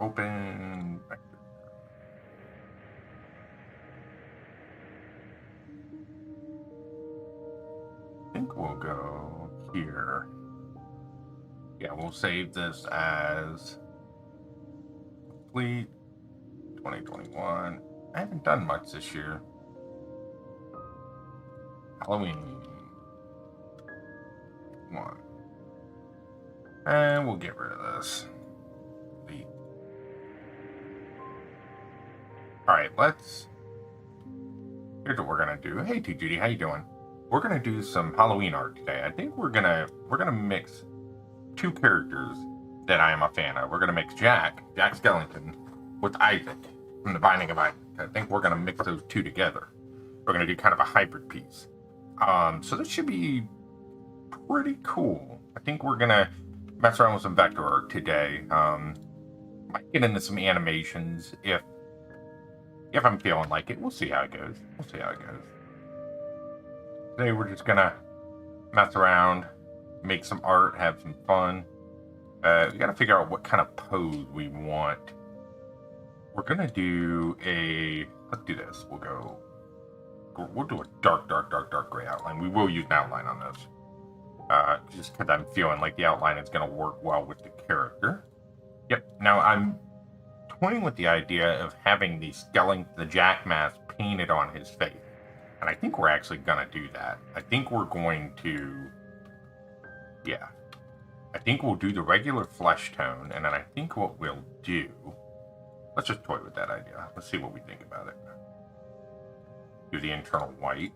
Open. I think we'll go here. Yeah, we'll save this as complete 2021. I haven't done much this year. Halloween. One. And we'll get rid of this. Delete. Alright, let's... Here's what we're gonna do. Hey T Judy, how you doing? We're gonna do some Halloween art today. I think we're gonna mix two characters that I am a fan of. We're gonna mix Jack Skellington, with Isaac from The Binding of Isaac. I think we're gonna mix those two together. We're gonna do kind of a hybrid piece. So this should be pretty cool. I think we're gonna mess around with some vector art today. Might get into some animations if I'm feeling like it. We'll see how it goes. Today we're just gonna mess around, make some art, have some fun. We gotta figure out what kind of pose we want. We're gonna do let's do this. We'll do a dark gray outline. We will use an outline on this. Just because I'm feeling like the outline is gonna work well with the character. Yep, now I'm toying with the idea of having the Jack mask painted on his face. And I think we're actually gonna do that. I think we're going to, yeah. I think we'll do the regular flesh tone, and then I think what we'll do, let's just toy with that idea. Let's see what we think about it. Do the internal white.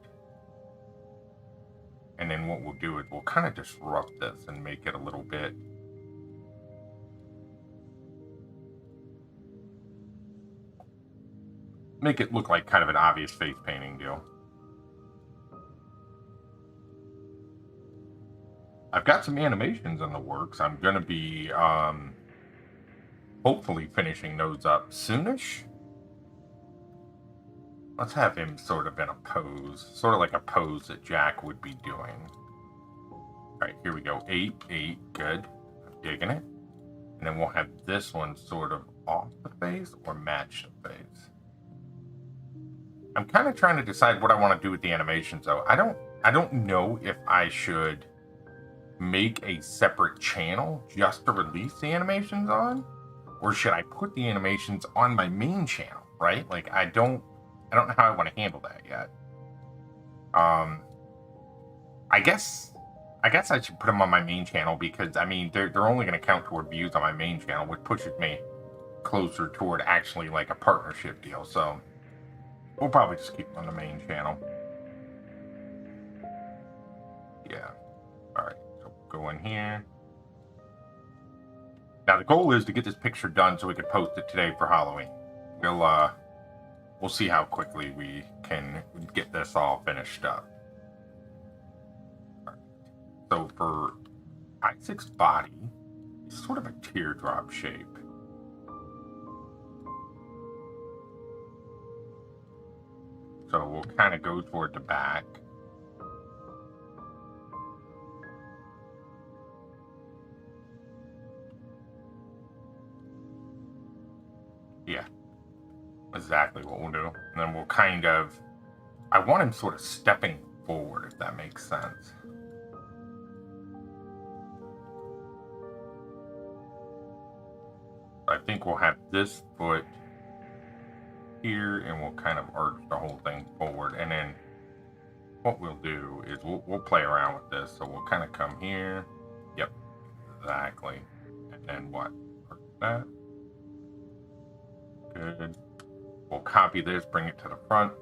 And then what we'll do is we'll kind of disrupt this and make it a little bit, make it look like kind of an obvious face painting deal. I've got some animations in the works. I'm going to be hopefully finishing those up soonish. Let's have him sort of in a pose, sort of like a pose that Jack would be doing. All right, here we go. 8, 8, good. I'm digging it. And then we'll have this one sort of off the face or match the face. I'm kind of trying to decide what I want to do with the animations, though. I don't know if I should make a separate channel just to release the animations on, or should I put the animations on my main channel, right? Like, I don't know how I want to handle that yet. I guess I should put them on my main channel because, I mean, they're only going to count toward views on my main channel, which pushes me closer toward actually like a partnership deal. So we'll probably just keep them on the main channel. Yeah. All right. So go in here. Now the goal is to get this picture done so we can post it today for Halloween. We'll see how quickly we can get this all finished up. Right. So for Isaac's body, it's sort of a teardrop shape. So we'll kind of go toward the back. Yeah. Exactly what we'll do. And then we'll kind of, I want him sort of stepping forward, if that makes sense. I think we'll have this foot here and we'll kind of arch the whole thing forward. And then what we'll do is we'll play around with this. So we'll kind of come here. Yep, exactly. And then what? Arch that. Good. We'll copy this, bring it to the front.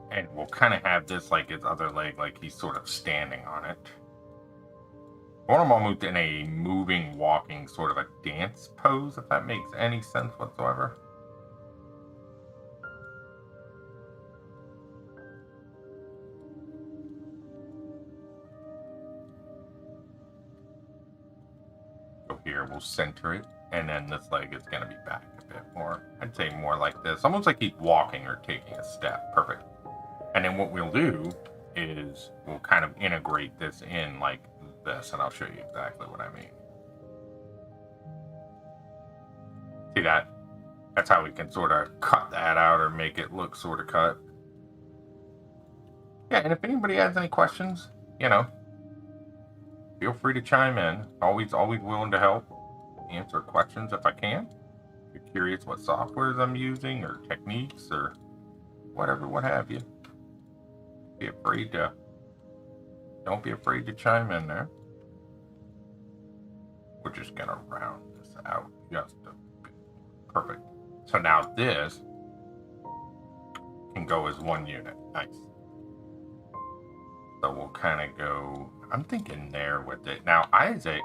And we'll kind of have this like his other leg, like he's sort of standing on it. I want him almost in a moving, walking, sort of a dance pose, if that makes any sense whatsoever. So here, we'll center it. And then this leg is going to be back a bit more. I'd say more like this. Almost like he's walking or taking a step. Perfect. And then what we'll do is we'll kind of integrate this in like this. And I'll show you exactly what I mean. See that? That's how we can sort of cut that out or make it look sort of cut. Yeah, and if anybody has any questions, you know, feel free to chime in. Always willing to help answer questions if I can. If you're curious what softwares I'm using or techniques or whatever, what have you. Don't be afraid to chime in there. We're just gonna round this out just a bit. Perfect. So now this can go as one unit. Nice. So we'll kind of go, I'm thinking there with it. Now Isaac's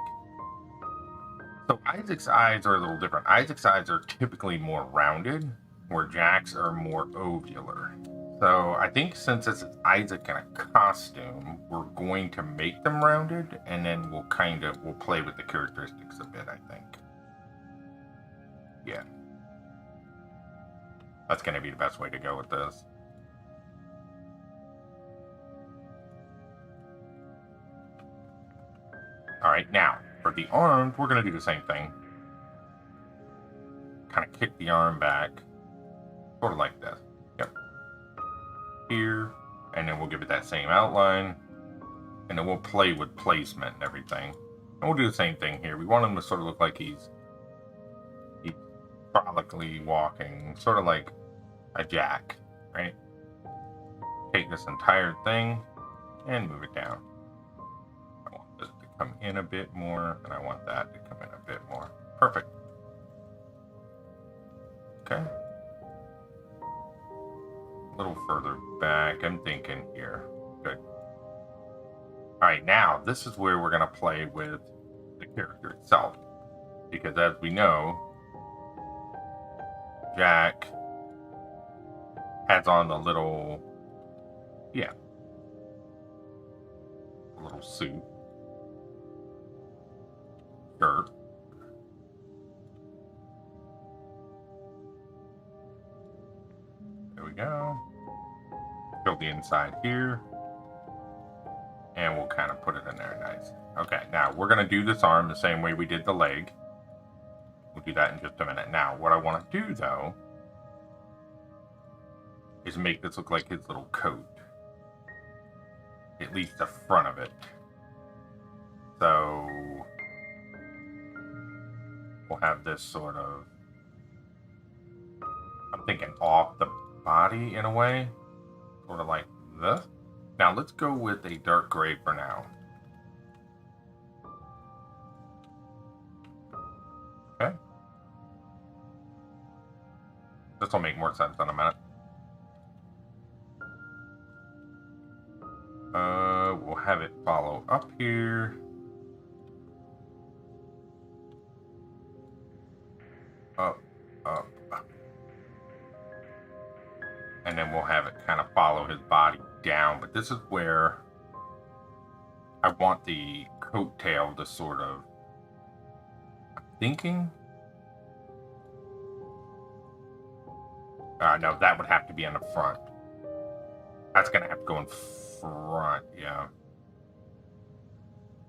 eyes are a little different. Isaac's eyes are typically more rounded, where Jack's are more ovular. So I think since it's Isaac in a costume, we're going to make them rounded, and then we'll play with the characteristics a bit, I think. Yeah. That's going to be the best way to go with this. All right, now, for the arms, we're going to do the same thing. Kind of kick the arm back, sort of like this. Yep. Here, and then we'll give it that same outline, and then we'll play with placement and everything. And we'll do the same thing here. We want him to sort of look like he's frolically walking, sort of like a Jack, right? Take this entire thing and move it down. I want this to come in a bit more, and I want that to come in a bit more. Perfect. Okay. A little further back, I'm thinking here. Good. All right, now this is where we're going to play with the character itself. Because as we know, Jack has on the little, a little suit, shirt. There we go. Fill the inside here. And we'll kind of put it in there nice. Okay, now we're going to do this arm the same way we did the leg. We'll do that in just a minute. Now, what I want to do, though, is make this look like his little coat. At least the front of it. So, we'll have this sort of, I'm thinking off the body in a way. Sort of like this. Now, let's go with a dark gray for now. Okay. This will make more sense in a minute. We'll have it follow up here. Up. And then we'll have it kind of follow his body down. But this is where I want the coattail to sort of, I'm thinking. No, that would have to be on the front. That's going to have to go in front, yeah.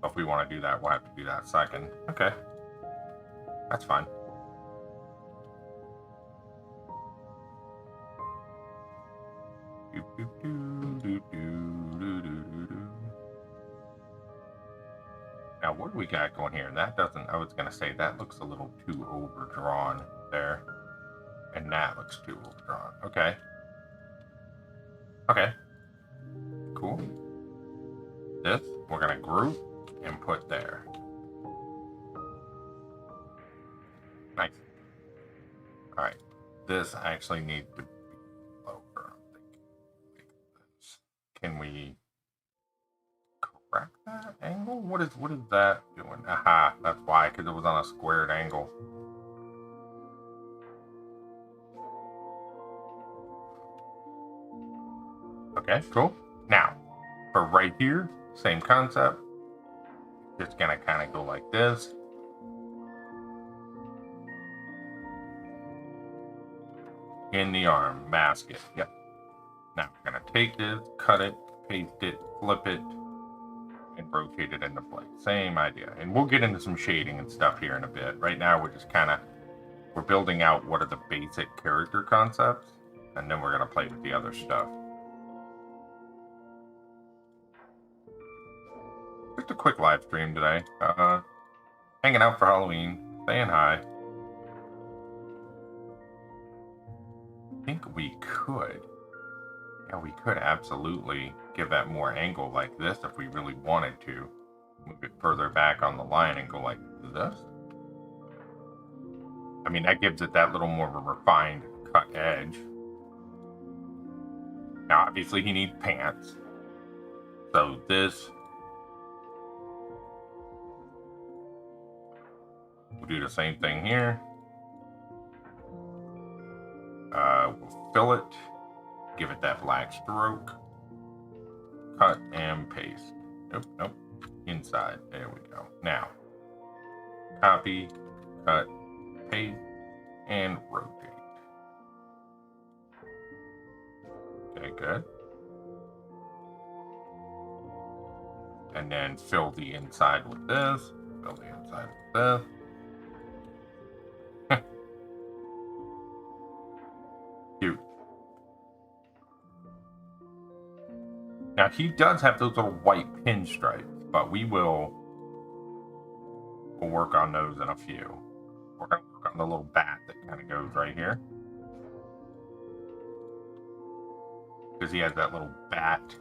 If we want to do that, we'll have to do that second. Okay. That's fine. Now, what do we got going here? That doesn't, I was going to say, that looks a little too overdrawn there. And that looks too overdrawn. Okay. Okay. Cool. This, we're going to group and put there. Nice. All right. This actually needs to be lower. I'm thinking like this. Can we correct that angle? What is that doing? Aha, that's why, because it was on a squared angle. Okay, cool. Now, for right here, same concept. Just gonna kind of go like this. In the arm, mask it. Yep. Now we're gonna take this, cut it, paste it, flip it, and rotate it into place. Same idea. And we'll get into some shading and stuff here in a bit. Right now we're we're building out what are the basic character concepts, and then we're going to play with the other stuff. Just a quick live stream today. Hanging out for Halloween, saying hi. I think we could. Yeah, we could absolutely give that more angle like this if we really wanted to. Move it further back on the line and go like this. I mean, that gives it that little more of a refined cut edge. Now, obviously, he needs pants. So this... We'll do the same thing here. We'll fill it. Give it that black stroke. Cut and paste. Nope. Inside. There we go. Now, copy, cut, paste, and rotate. Okay, good. And then fill the inside with this. Fill the inside with this. Cute. Now he does have those little white pinstripes, but we'll work on those in a few. We're gonna work on the little bat that kind of goes right here, because he has that little bat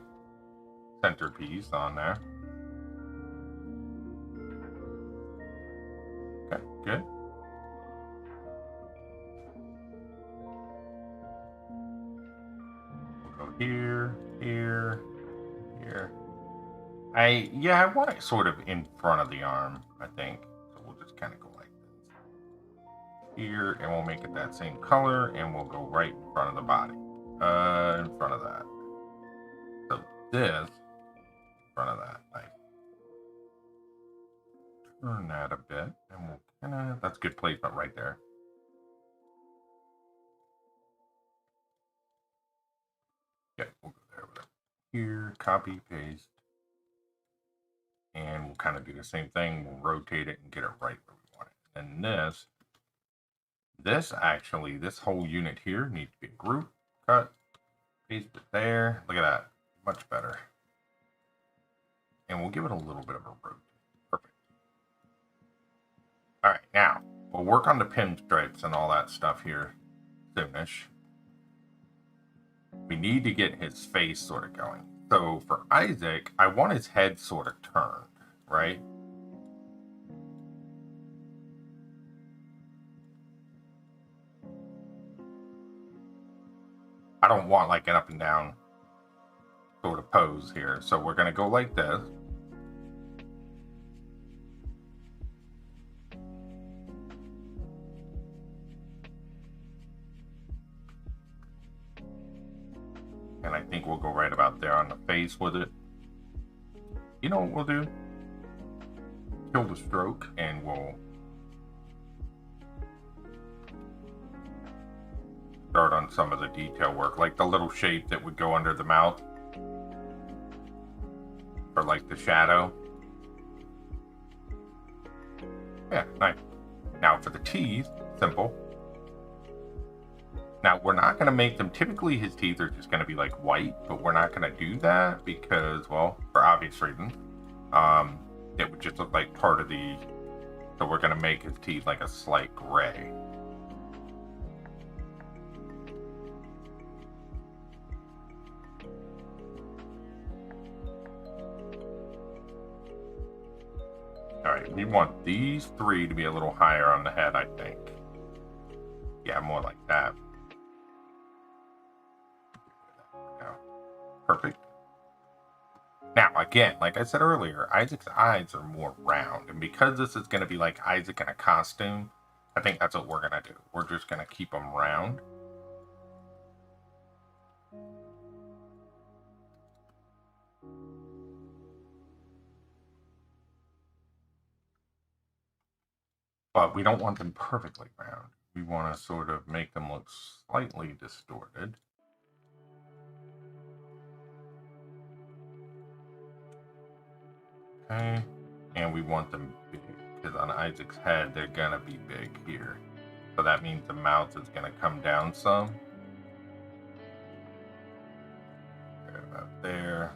centerpiece on there. Okay, good. We'll go here, here. I want it sort of in front of the arm, I think. So we'll just kind of go like this. Here, and we'll make it that same color, and we'll go right in front of the body. In front of that. So this, in front of that. Like, turn that a bit, and we'll kind of, that's good placement right there. Yeah, we'll go there with it. Here, copy, paste. And we'll kind of do the same thing. We'll rotate it and get it right where we want it. And this whole unit here needs to be a group. Cut, paste it there. Look at that. Much better. And we'll give it a little bit of a rotate. Perfect. All right, now we'll work on the pinstripes and all that stuff here soonish. We need to get his face sort of going. So for Isaac, I want his head sort of turned, right? I don't want like an up and down sort of pose here. So we're going to go like this. And I think we'll go right about there on the face with it. You know what we'll do? Kill the stroke and we'll start on some of the detail work, like the little shape that would go under the mouth. Or like the shadow. Yeah, nice. Now for the teeth, simple. Now, we're not going to make them, typically his teeth are just going to be like white, but we're not going to do that because, well, for obvious reasons, it would just look like part of the, so we're going to make his teeth like a slight gray. All right, we want these three to be a little higher on the head, I think. Yeah, more like that. Perfect. Now, again, like I said earlier, Isaac's eyes are more round. And because this is going to be like Isaac in a costume, I think that's what we're going to do. We're just going to keep them round. But we don't want them perfectly round. We want to sort of make them look slightly distorted. And we want them big, because on Isaac's head, they're going to be big here. So that means the mouth is going to come down some. Right about there.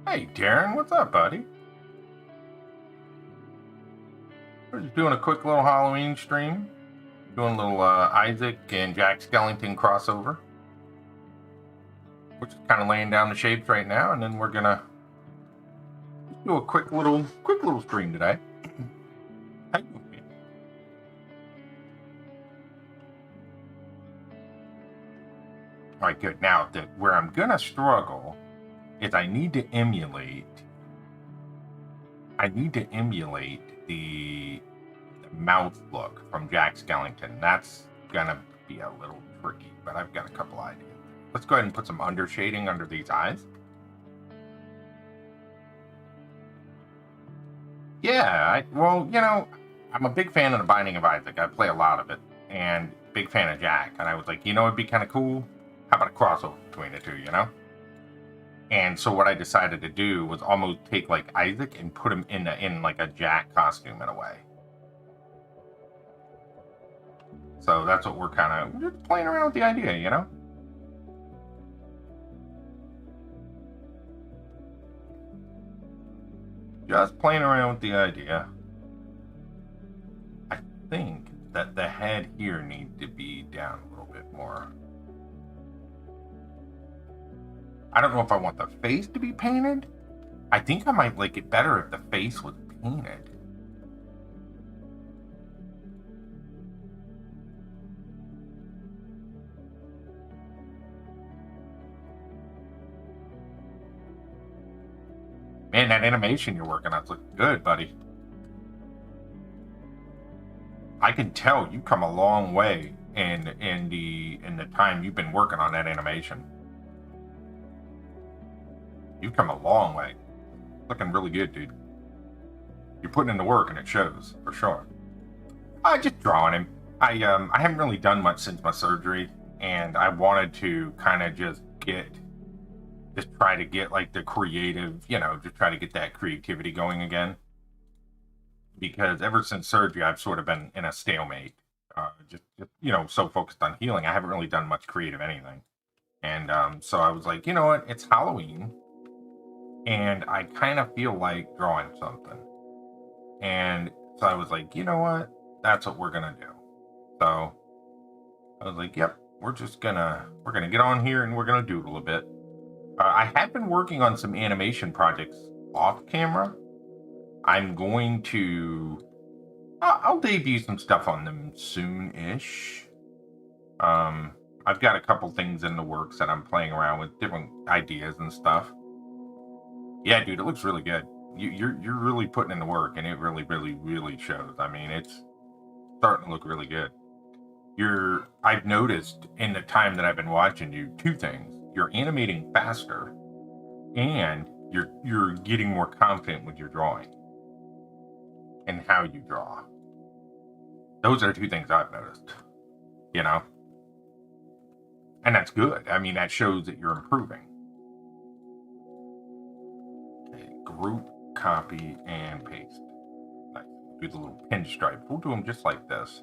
Hey, Darren, what's up, buddy? We're just doing a quick little Halloween stream. Doing a little Isaac and Jack Skellington crossover. We're just kind of laying down the shapes right now, and then we're gonna do a quick little stream today. All right, good. Now, where I'm gonna struggle is I need to emulate the mouth look from Jack Skellington. That's gonna be a little tricky, but I've got a couple ideas. Let's go ahead and put some under shading under these eyes. Yeah, well, you know, I'm a big fan of The Binding of Isaac. I play a lot of it, and big fan of Jack. And I was like, you know, it'd be kind of cool. How about a crossover between the two, you know? And so what I decided to do was almost take like Isaac and put him in like a Jack costume in a way. So that's what we're just playing around with the idea, you know? Just playing around with the idea. I think that the head here needs to be down a little bit more. I don't know if I want the face to be painted. I think I might like it better if the face was painted. Man, that animation you're working on looks good, buddy. I can tell you come a long way in the time you've been working on that animation. You've come a long way. Looking really good, dude. You're putting in the work and it shows, for sure. Just drawing him. I haven't really done much since my surgery, and I wanted to kind of just try to get like the creative, you know, just try to get that creativity going again. Because ever since surgery, I've sort of been in a stalemate. Just you know, so focused on healing, I haven't really done much creative anything. And so I was like, you know what? It's Halloween, and I kind of feel like drawing something. And so I was like, you know what? That's what we're gonna do. So I was like, yep, we're gonna get on here and we're gonna doodle a bit. I have been working on some animation projects off camera. I'm going to I'll debut some stuff on them soon-ish. I've got a couple things in the works that I'm playing around with, different ideas and stuff. Yeah, dude, it looks really good. You're really putting in the work, and it really shows. I mean, it's starting to look really good. I've noticed in the time that I've been watching you, two things. You're animating faster, and you're getting more confident with your drawing and how you draw. Those are two things I've noticed, you know? And that's good. I mean, that shows that you're improving. Okay, group, copy, and paste. Nice. Do the little pinstripe. We'll do them just like this.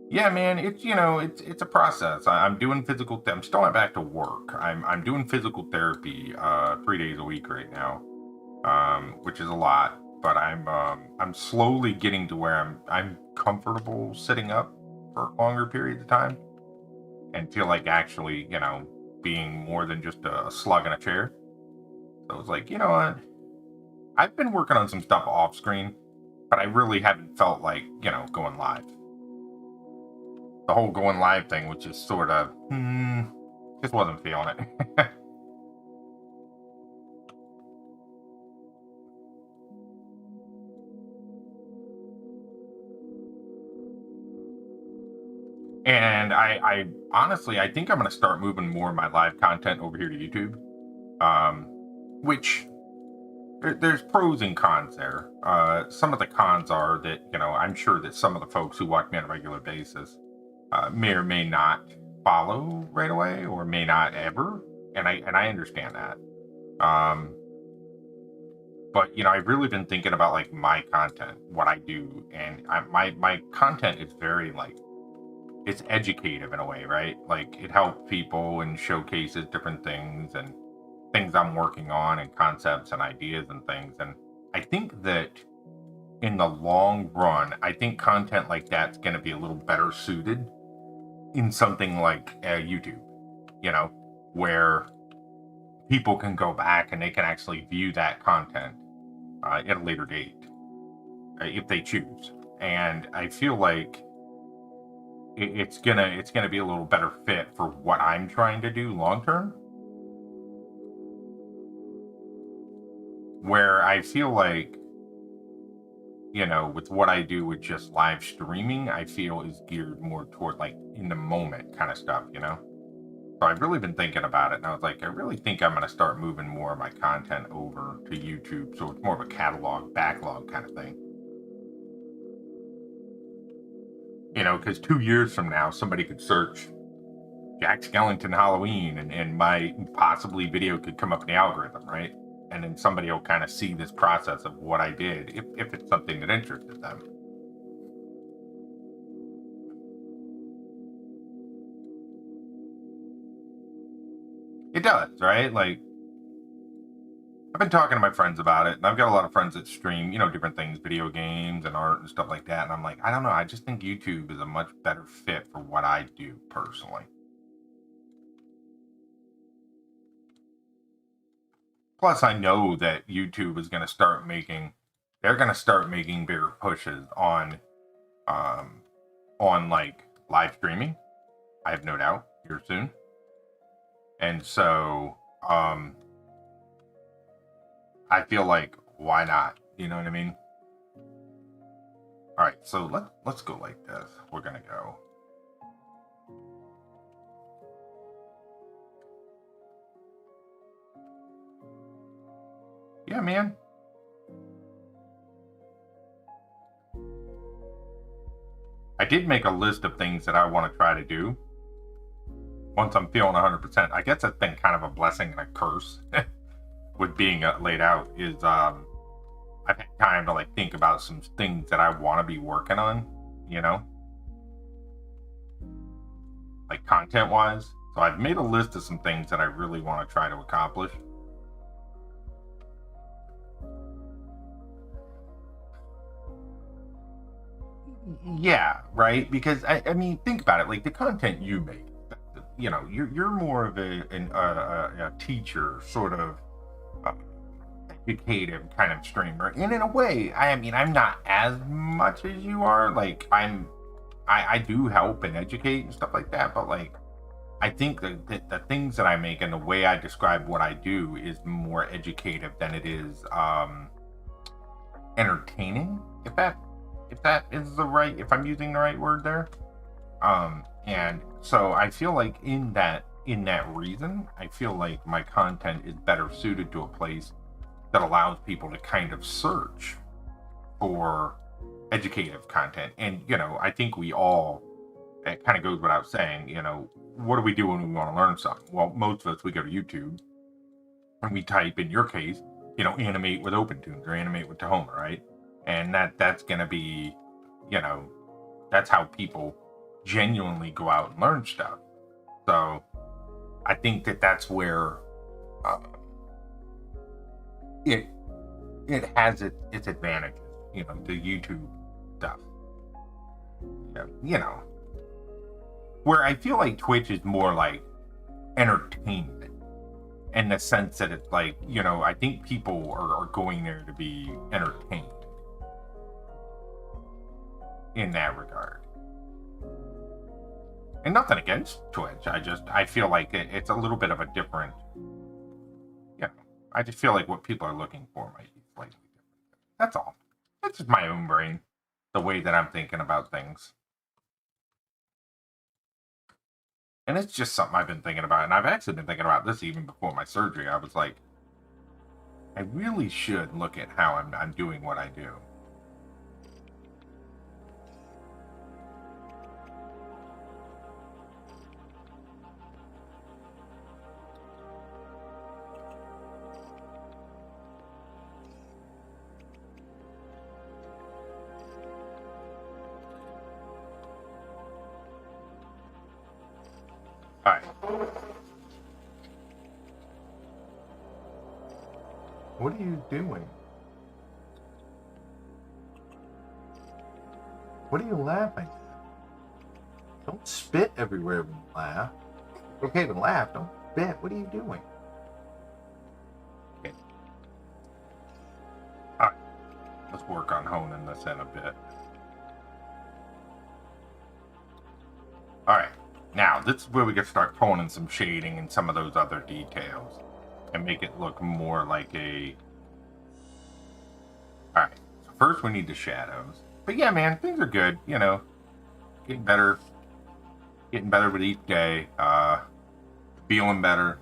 Yeah, man, it's a process. I'm doing physical. I'm still not back to work. I'm doing physical therapy 3 days a week right now, which is a lot. But I'm slowly getting to where I'm comfortable sitting up for longer periods of time, and feel like actually, you know, being more than just a slug in a chair. So it's like, you know what? I've been working on some stuff off screen, but I really haven't felt like, you know, going live. The whole going live thing, which is sort of, just wasn't feeling it. And I honestly, I think I'm going to start moving more of my live content over here to YouTube, which there's pros and cons there. Some of the cons are that, you know, I'm sure that some of the folks who watch me on a regular basis may or may not follow right away or may not ever, and I understand that. Um, but I've really been thinking about like my content, what I do, and my content is very like it's educative in a way, right? Like it helps people and showcases different things and things I'm working on and concepts and ideas and things. And I think that in the long run, I think content like that's going to be a little better suited in something like YouTube, where people can go back and they can actually view that content at a later date if they choose. And I feel like it's gonna be a little better fit for what I'm trying to do long term. Where I feel like, with what I do with just live streaming, I feel is geared more toward like in the moment kind of stuff. So I've really been thinking about it, and I was like, I really think I'm going to start moving more of my content over to YouTube, so it's more of a catalog, backlog kind of thing. Because 2 years from now, somebody could search Jack Skellington Halloween, and my possibly video could come up in the algorithm, right? And then somebody will kind of see this process of what I did, if it's something that interested them. It does, right? Like, I've been talking to my friends about it, and I've got a lot of friends that stream, different things, video games and art and stuff like that. And I'm like, I don't know. I just think YouTube is a much better fit for what I do personally. Plus, I know that YouTube is going to start making, they're going to start making bigger pushes on like live streaming. I have no doubt here soon. And so, I feel like, why not? You know what I mean? All right, so let's go like this. We're gonna go. Yeah, man. I did make a list of things that I want to try to do once I'm feeling 100%. I guess that's been kind of a blessing and a curse with being laid out. Is I've had time to like think about some things that I want to be working on, like content wise. So I've made a list of some things that I really want to try to accomplish. Yeah, right. Because I mean, think about it. Like the content you make, you're more of a teacher, sort of uh, educative kind of streamer. And in a way, I mean, I'm not as much as you are. Like I do help and educate and stuff like that. But like, I think that the things that I make and the way I describe what I do is more educative than it is entertaining. If that is if I'm using the right word there. And so I feel like in that reason, I feel like my content is better suited to a place that allows people to kind of search for educative content. And I think we all, it kind of goes without saying, what do we do when we want to learn something? Well, most of us, we go to YouTube and we type, in your case, animate with OpenTunes or animate with Tahoma, right? And that's going to be, that's how people genuinely go out and learn stuff. So I think that's where it has its advantages, the YouTube stuff. Where I feel like Twitch is more like entertainment in the sense that it's like, I think people are going there to be entertained in that regard. And nothing against Twitch. I feel like it's a little bit of a different, I just feel like what people are looking for might be slightly different. That's all. It's just my own brain, the way that I'm thinking about things. And it's just something I've been thinking about. And I've actually been thinking about this even before my surgery. I was like, I really should look at how I'm doing what I do. Alright. What are you doing? What are you laughing at? Don't spit everywhere when you laugh. It's okay to laugh, don't spit. What are you doing? Okay. Alright. Let's work on honing this in a bit. Alright. Now, this is where we can start pulling in some shading and some of those other details. And make it look more like a... Alright. So first we need the shadows. But yeah, man, things are good, you know. Getting better with each day. Feeling better.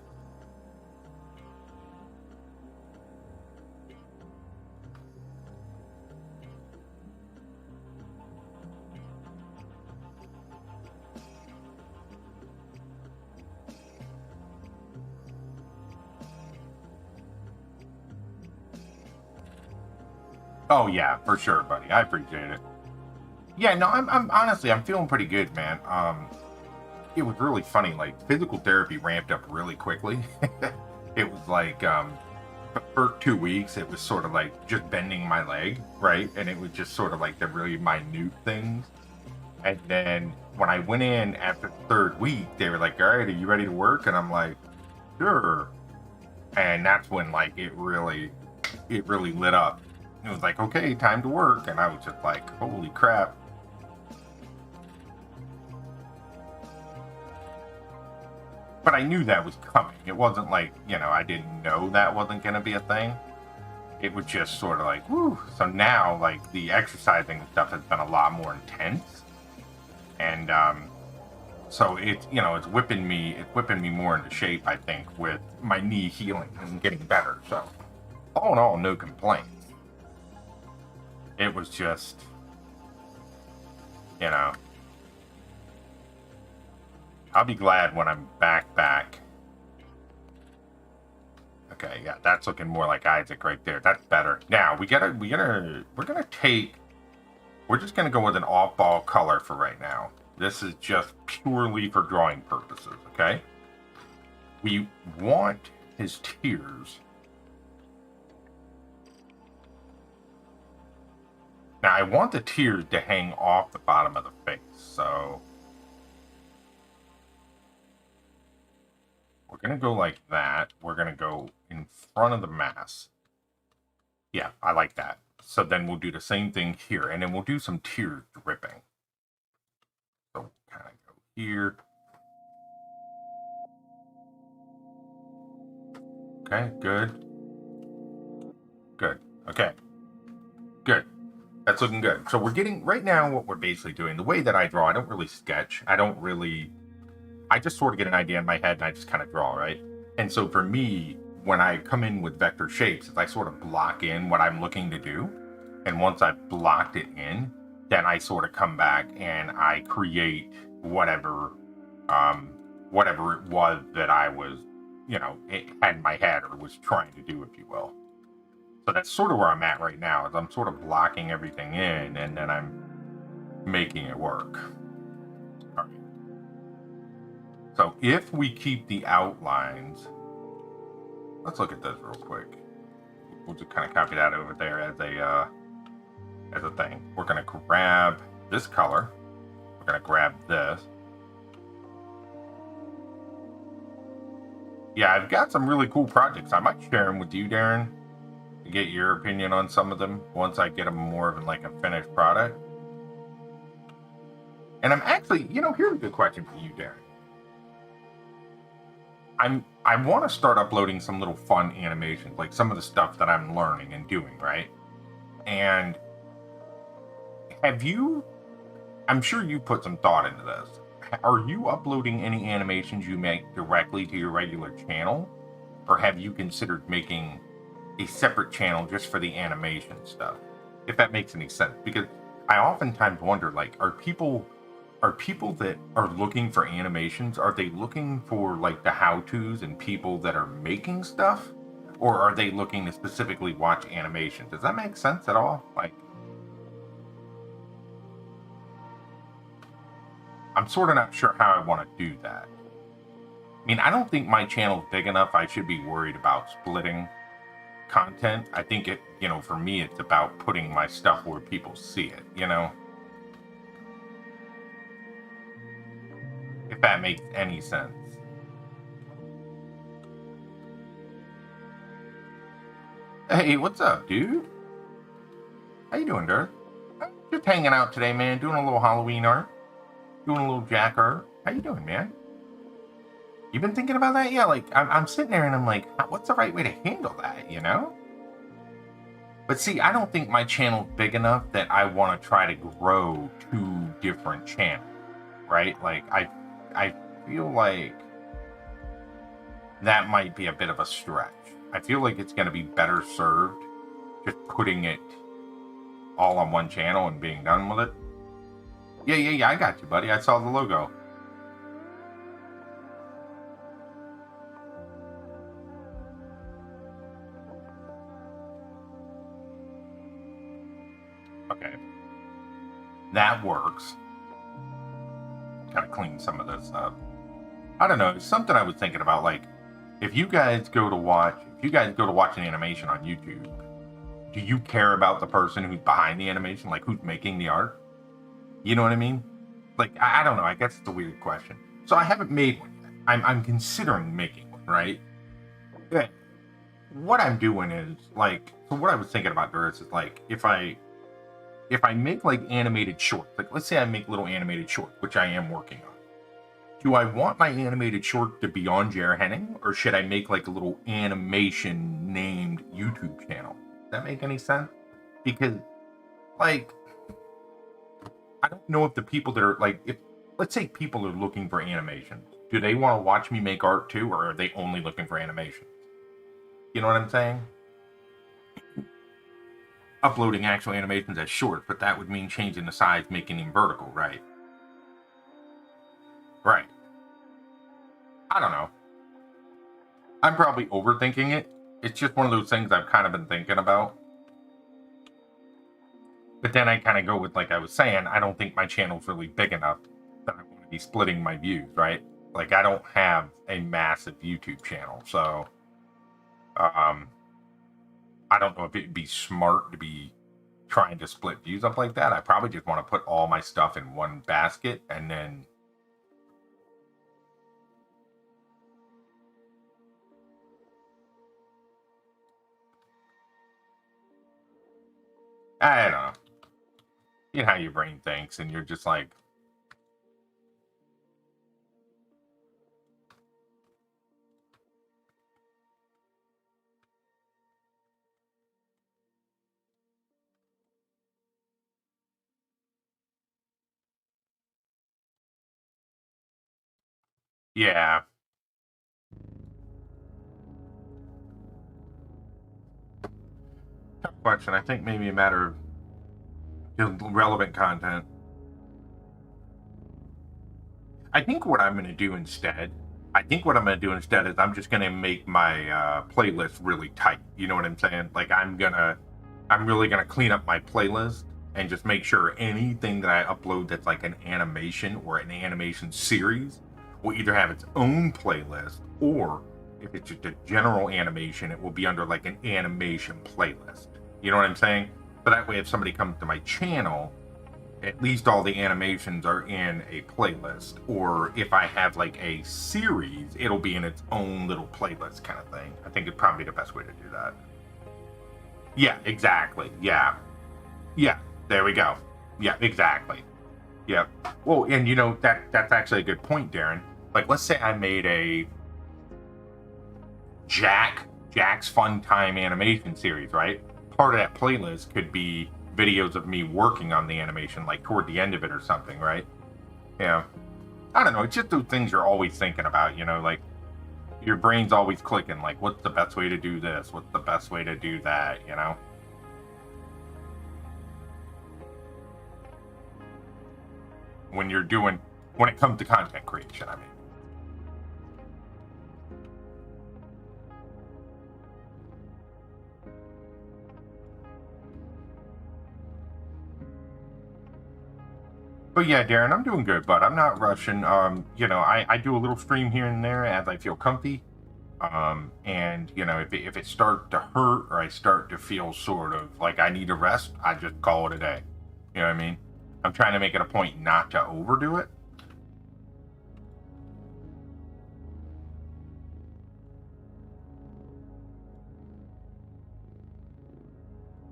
Oh yeah, for sure, buddy. I appreciate it. Yeah, no, I'm honestly, I'm feeling pretty good, man. It was really funny. Like, physical therapy ramped up really quickly. It was like, for 2 weeks, it was sort of like just bending my leg, right? And it was just sort of like the really minute things. And then when I went in after the third week, they were like, "All right, are you ready to work?" And I'm like, "Sure." And that's when like it really lit up. It was like, "Okay, time to work." And I was just like, "Holy crap." But I knew that was coming. It wasn't like, you know, I didn't know that wasn't going to be a thing. It was just sort of like, whew. So now, like, the exercising and stuff has been a lot more intense. And so it's, you know, it's whipping me more into shape, I think, with my knee healing and getting better. So all in all, no complaints. It was just, you know, I'll be glad when I'm back. Okay, yeah, that's looking more like Isaac right there. That's better. Now we're just gonna go with an off-ball color for right now. This is just purely for drawing purposes, okay? We want his tears. Now I want the tears to hang off the bottom of the face, so we're going to go like that. We're going to go in front of the mask. Yeah, I like that. So then we'll do the same thing here, and then we'll do some tears dripping. So kind of go here. Okay, good. Good. Okay. Good. That's looking good. So we're getting, right now, what we're basically doing, the way that I draw, I don't really sketch. I just sort of get an idea in my head and I just kind of draw, right? And so for me, when I come in with vector shapes, I sort of block in what I'm looking to do. And once I've blocked it in, then I sort of come back and I create whatever it was that I was, you know, had in my head or was trying to do, if you will. So that's sort of where I'm at right now, is I'm sort of blocking everything in and then I'm making it work. All right. So if we keep the outlines, let's look at this real quick. We'll just kind of copy that over there as a thing. We're going to grab this color. We're going to grab this. Yeah, I've got some really cool projects. I might share them with you, Darren, to get your opinion on some of them once I get them more of like a finished product. And I'm actually, you know, here's a good question for you, Darren. I want to start uploading some little fun animations, like some of the stuff that I'm learning and doing, right? And I'm sure you put some thought into this. Are you uploading any animations you make directly to your regular channel? Or have you considered making a separate channel just for the animation stuff? If that makes any sense. Because I oftentimes wonder, like, are people that are looking for animations, are they looking for like the how-tos and people that are making stuff? Or are they looking to specifically watch animation? Does that make sense at all? Like, I'm sort of not sure how I want to do that. I mean, I don't think my channel's big enough. I should be worried about splitting content. I think it, for me, it's about putting my stuff where people see it. If that makes any sense. Hey, what's up, dude? How you doing, Dirk? Just hanging out today, man. Doing a little Halloween art. Doing a little Jack art. How you doing, man? You been thinking about that? Yeah, like, I'm sitting there and I'm like, what's the right way to handle that? But see, I don't think my channel's big enough that I want to try to grow two different channels, right? Like, I feel like that might be a bit of a stretch. I feel like it's going to be better served just putting it all on one channel and being done with it. Yeah, I got you, buddy. I saw the logo. Okay. That works. Gotta clean some of this up. I don't know. It's something I was thinking about. Like, if you guys go to watch an animation on YouTube, do you care about the person who's behind the animation? Like, who's making the art? You know what I mean? Like, I don't know. I guess it's a weird question. So I haven't made one yet. I'm considering making one, right? Yeah. What I'm doing is, like, so what I was thinking about this is, like, if I make, like, animated shorts, like, let's say I make little animated shorts, which I am working on. Do I want my animated short to be on Jer Henning, or should I make, like, a little animation named YouTube channel? Does that make any sense? Because, like, I don't know if the people that are, like, if, let's say people are looking for animations, do they want to watch me make art too, or are they only looking for animation? You know what I'm saying? Uploading actual animations as short, but that would mean changing the size, making them vertical, right? Right. I don't know. I'm probably overthinking it. It's just one of those things I've kind of been thinking about. But then I kind of go with, like I was saying, I don't think my channel's really big enough that I want to be splitting my views, right? Like, I don't have a massive YouTube channel, so I don't know if it'd be smart to be trying to split views up like that. I probably just want to put all my stuff in one basket and then I don't know. You know how your brain thinks, and you're just like, yeah. Tough question. I think maybe a matter of relevant content. I think what I'm going to do instead, is I'm just going to make my playlist really tight. You know what I'm saying? Like, I'm really gonna clean up my playlist and just make sure anything that I upload that's like an animation or an animation series will either have its own playlist, or if it's just a general animation, it will be under like an animation playlist. You know what I'm saying? So that way, if somebody comes to my channel, at least all the animations are in a playlist. Or if I have like a series, it'll be in its own little playlist kind of thing. I think it's probably the best way to do that. Yeah, exactly. Yeah, there we go. Yeah, exactly. Yeah. Well, and that's actually a good point, Darren. Like, let's say I made a Jack's Fun Time animation series, right? Part of that playlist could be videos of me working on the animation, like toward the end of it or something, right? Yeah. I don't know. It's just those things you're always thinking about, like your brain's always clicking, like, what's the best way to do this? What's the best way to do that? When it comes to content creation, I mean. But yeah, Darren, I'm doing good, but I'm not rushing. I do a little stream here and there as I feel comfy. And if it starts to hurt or I start to feel sort of like I need a rest, I just call it a day. You know what I mean? I'm trying to make it a point not to overdo it.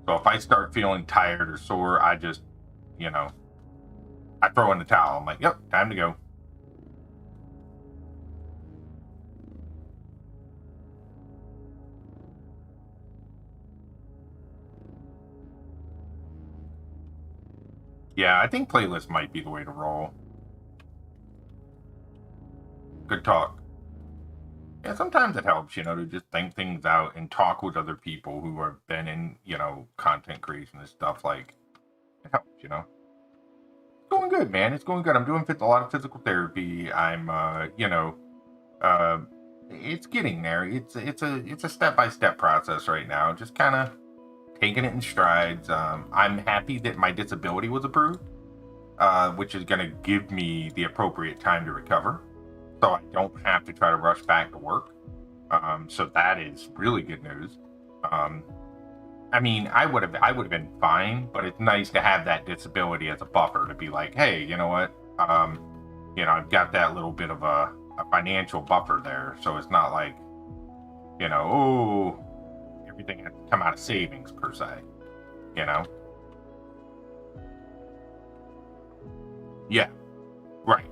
So if I start feeling tired or sore, I just, I throw in the towel. I'm like, yep, time to go. Yeah, I think playlist might be the way to roll. Good talk. Yeah, sometimes it helps, to just think things out and talk with other people who have been in, content creation and stuff. Like, it helps. It's going good, man. It's going good. I'm doing a lot of physical therapy. I'm, uh, it's getting there. It's a step-by-step process right now. Just kind of taking it in strides. I'm happy that my disability was approved, which is going to give me the appropriate time to recover, so I don't have to try to rush back to work. So that is really good news. I mean, I would have been fine, but it's nice to have that disability as a buffer to be like, hey, you know what? I've got that little bit of a financial buffer there, so it's not like, oh, everything has to come out of savings per se, Yeah, right.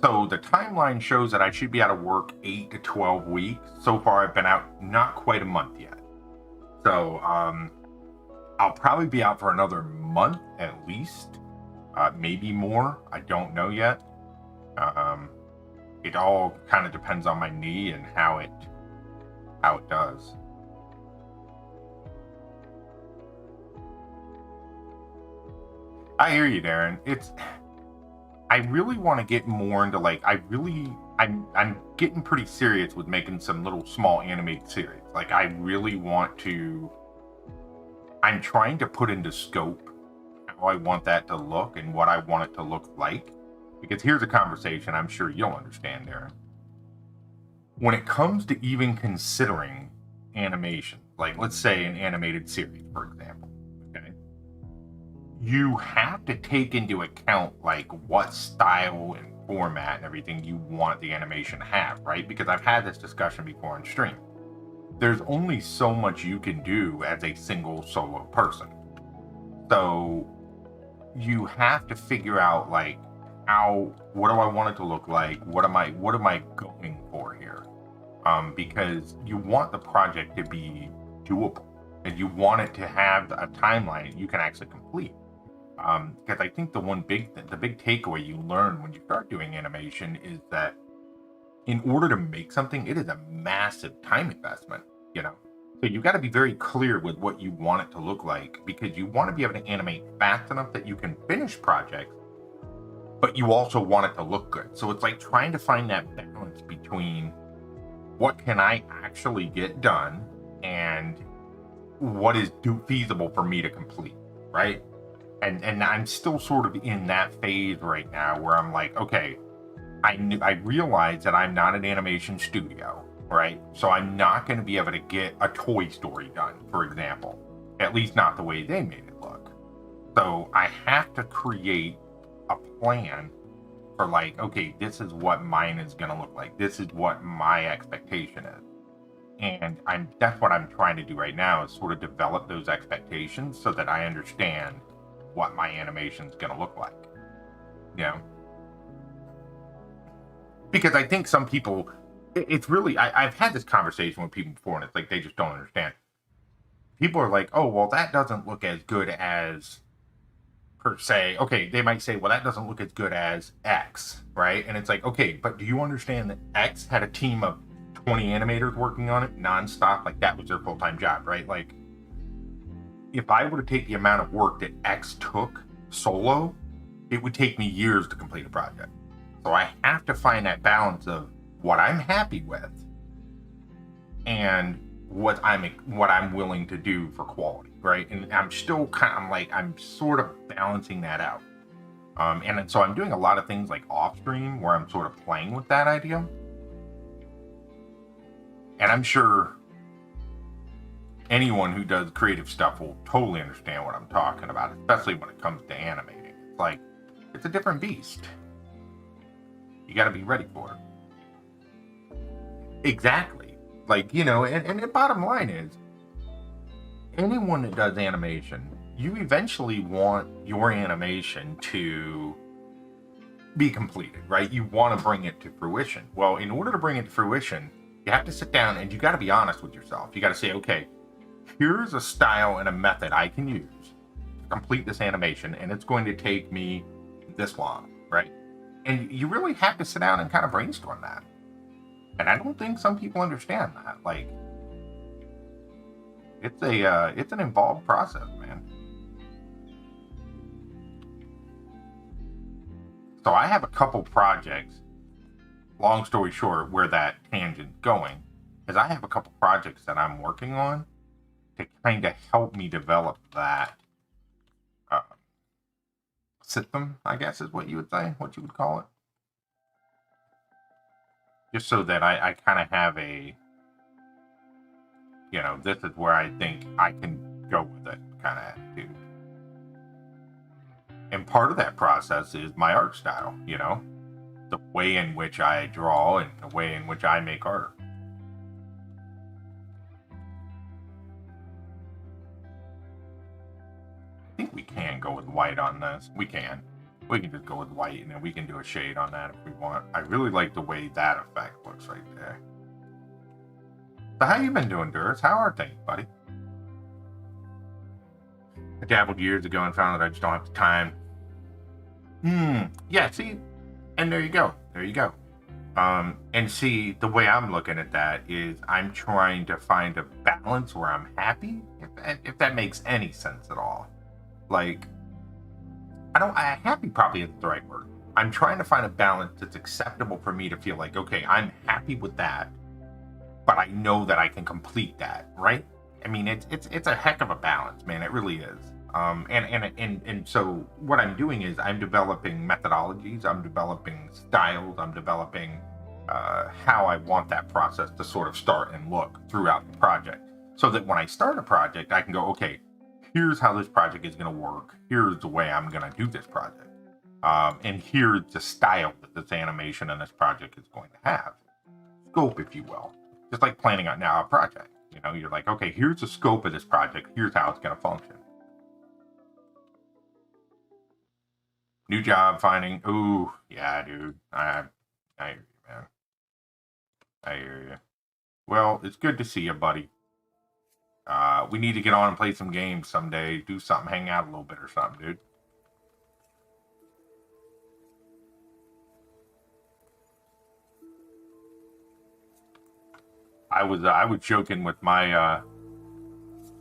So the timeline shows that I should be out of work 8 to 12 weeks. So far, I've been out not quite a month yet. So I'll probably be out for another month at least, maybe more. I don't know yet. It all kind of depends on my knee and how it does. I hear you, Darren. I really want to get more into I'm getting pretty serious with making some little small animated series. Like I really want to. I'm trying to put into scope how I want that to look and what I want it to look like. Because here's a conversation I'm sure you'll understand, Darren. When it comes to even considering animation, like let's say an animated series, for example, okay, you have to take into account like what style and format and everything you want the animation to have, right? Because I've had this discussion before on stream. There's only so much you can do as a single solo person. So you have to figure out like what do I want it to look like? What am I going for here? Because you want the project to be doable and you want it to have a timeline you can actually complete. Because I think the big takeaway you learn when you start doing animation is that in order to make something, it is a massive time investment, So you got to be very clear with what you want it to look like because you want to be able to animate fast enough that you can finish projects, but you also want it to look good. So it's like trying to find that balance between what can I actually get done and what is feasible for me to complete, right? And I'm still sort of in that phase right now where I'm like, okay, I realize that I'm not an animation studio, right? So I'm not going to be able to get a Toy Story done, for example, at least not the way they made it look. So I have to create a plan for like, okay, this is what mine is going to look like. This is what my expectation is. And that's what I'm trying to do right now is sort of develop those expectations so that I understand what my animation is going to look like. Because I think some people, it's really, I've had this conversation with people before and it's like they just don't understand. People are like, oh, well, that doesn't look as good as, per se. Okay, they might say, well, that doesn't look as good as X, right? And it's like, okay, but do you understand that X had a team of 20 animators working on it nonstop? Like that was their full-time job, right? Like if I were to take the amount of work that X took solo, it would take me years to complete a project. So I have to find that balance of what I'm happy with and what I'm willing to do for quality, right? And I'm still I'm sort of balancing that out. And so I'm doing a lot of things like off stream where I'm sort of playing with that idea. And I'm sure anyone who does creative stuff will totally understand what I'm talking about, especially when it comes to animating. It's like, it's a different beast. You got to be ready for it. Exactly. Like, you know, and the bottom line is, anyone that does animation, you eventually want your animation to be completed, right? You want to bring it to fruition. Well, in order to bring it to fruition, you have to sit down and you got to be honest with yourself. You got to say, okay, here's a style and a method I can use to complete this animation, and it's going to take me this long, right? And you really have to sit down and kind of brainstorm that. And I don't think some people understand that. Like, it's an involved process, man. So I have a couple projects, long story short, where that tangent's going, is I have a couple projects that I'm working on to kind of help me develop that system, I guess is what you would say, what you would call it. Just so that I kind of have a, you know, this is where I think I can go with it kind of attitude. And part of that process is my art style, you know, the way in which I draw and the way in which I make art. I think we can go with white on this. We can just go with white, and then we can do a shade on that if we want. I really like the way that effect looks right there. So how you been doing, Duris? How are things, buddy? I dabbled years ago and found that I just don't have the time. Yeah, see? And there you go. There you go. And see, the way I'm looking at that is I'm trying to find a balance where I'm happy, if that makes any sense at all. Like, happy probably isn't the right word. I'm trying to find a balance that's acceptable for me to feel like, okay, I'm happy with that, but I know that I can complete that, right? I mean, it's a heck of a balance, man. It really is. And so what I'm doing is I'm developing methodologies, I'm developing styles, I'm developing how I want that process to sort of start and look throughout the project, so that when I start a project, I can go, okay, here's how this project is going to work. Here's the way I'm going to do this project. And here's the style that this animation and this project is going to have. Scope, if you will. Just like planning out now a project. You know, you're like, okay, here's the scope of this project. Here's how it's going to function. New job finding. Ooh, yeah, dude. I hear you, man. I hear you. Well, it's good to see you, buddy. We need to get on and play some games someday. Do something, hang out a little bit or something, dude. I was joking with my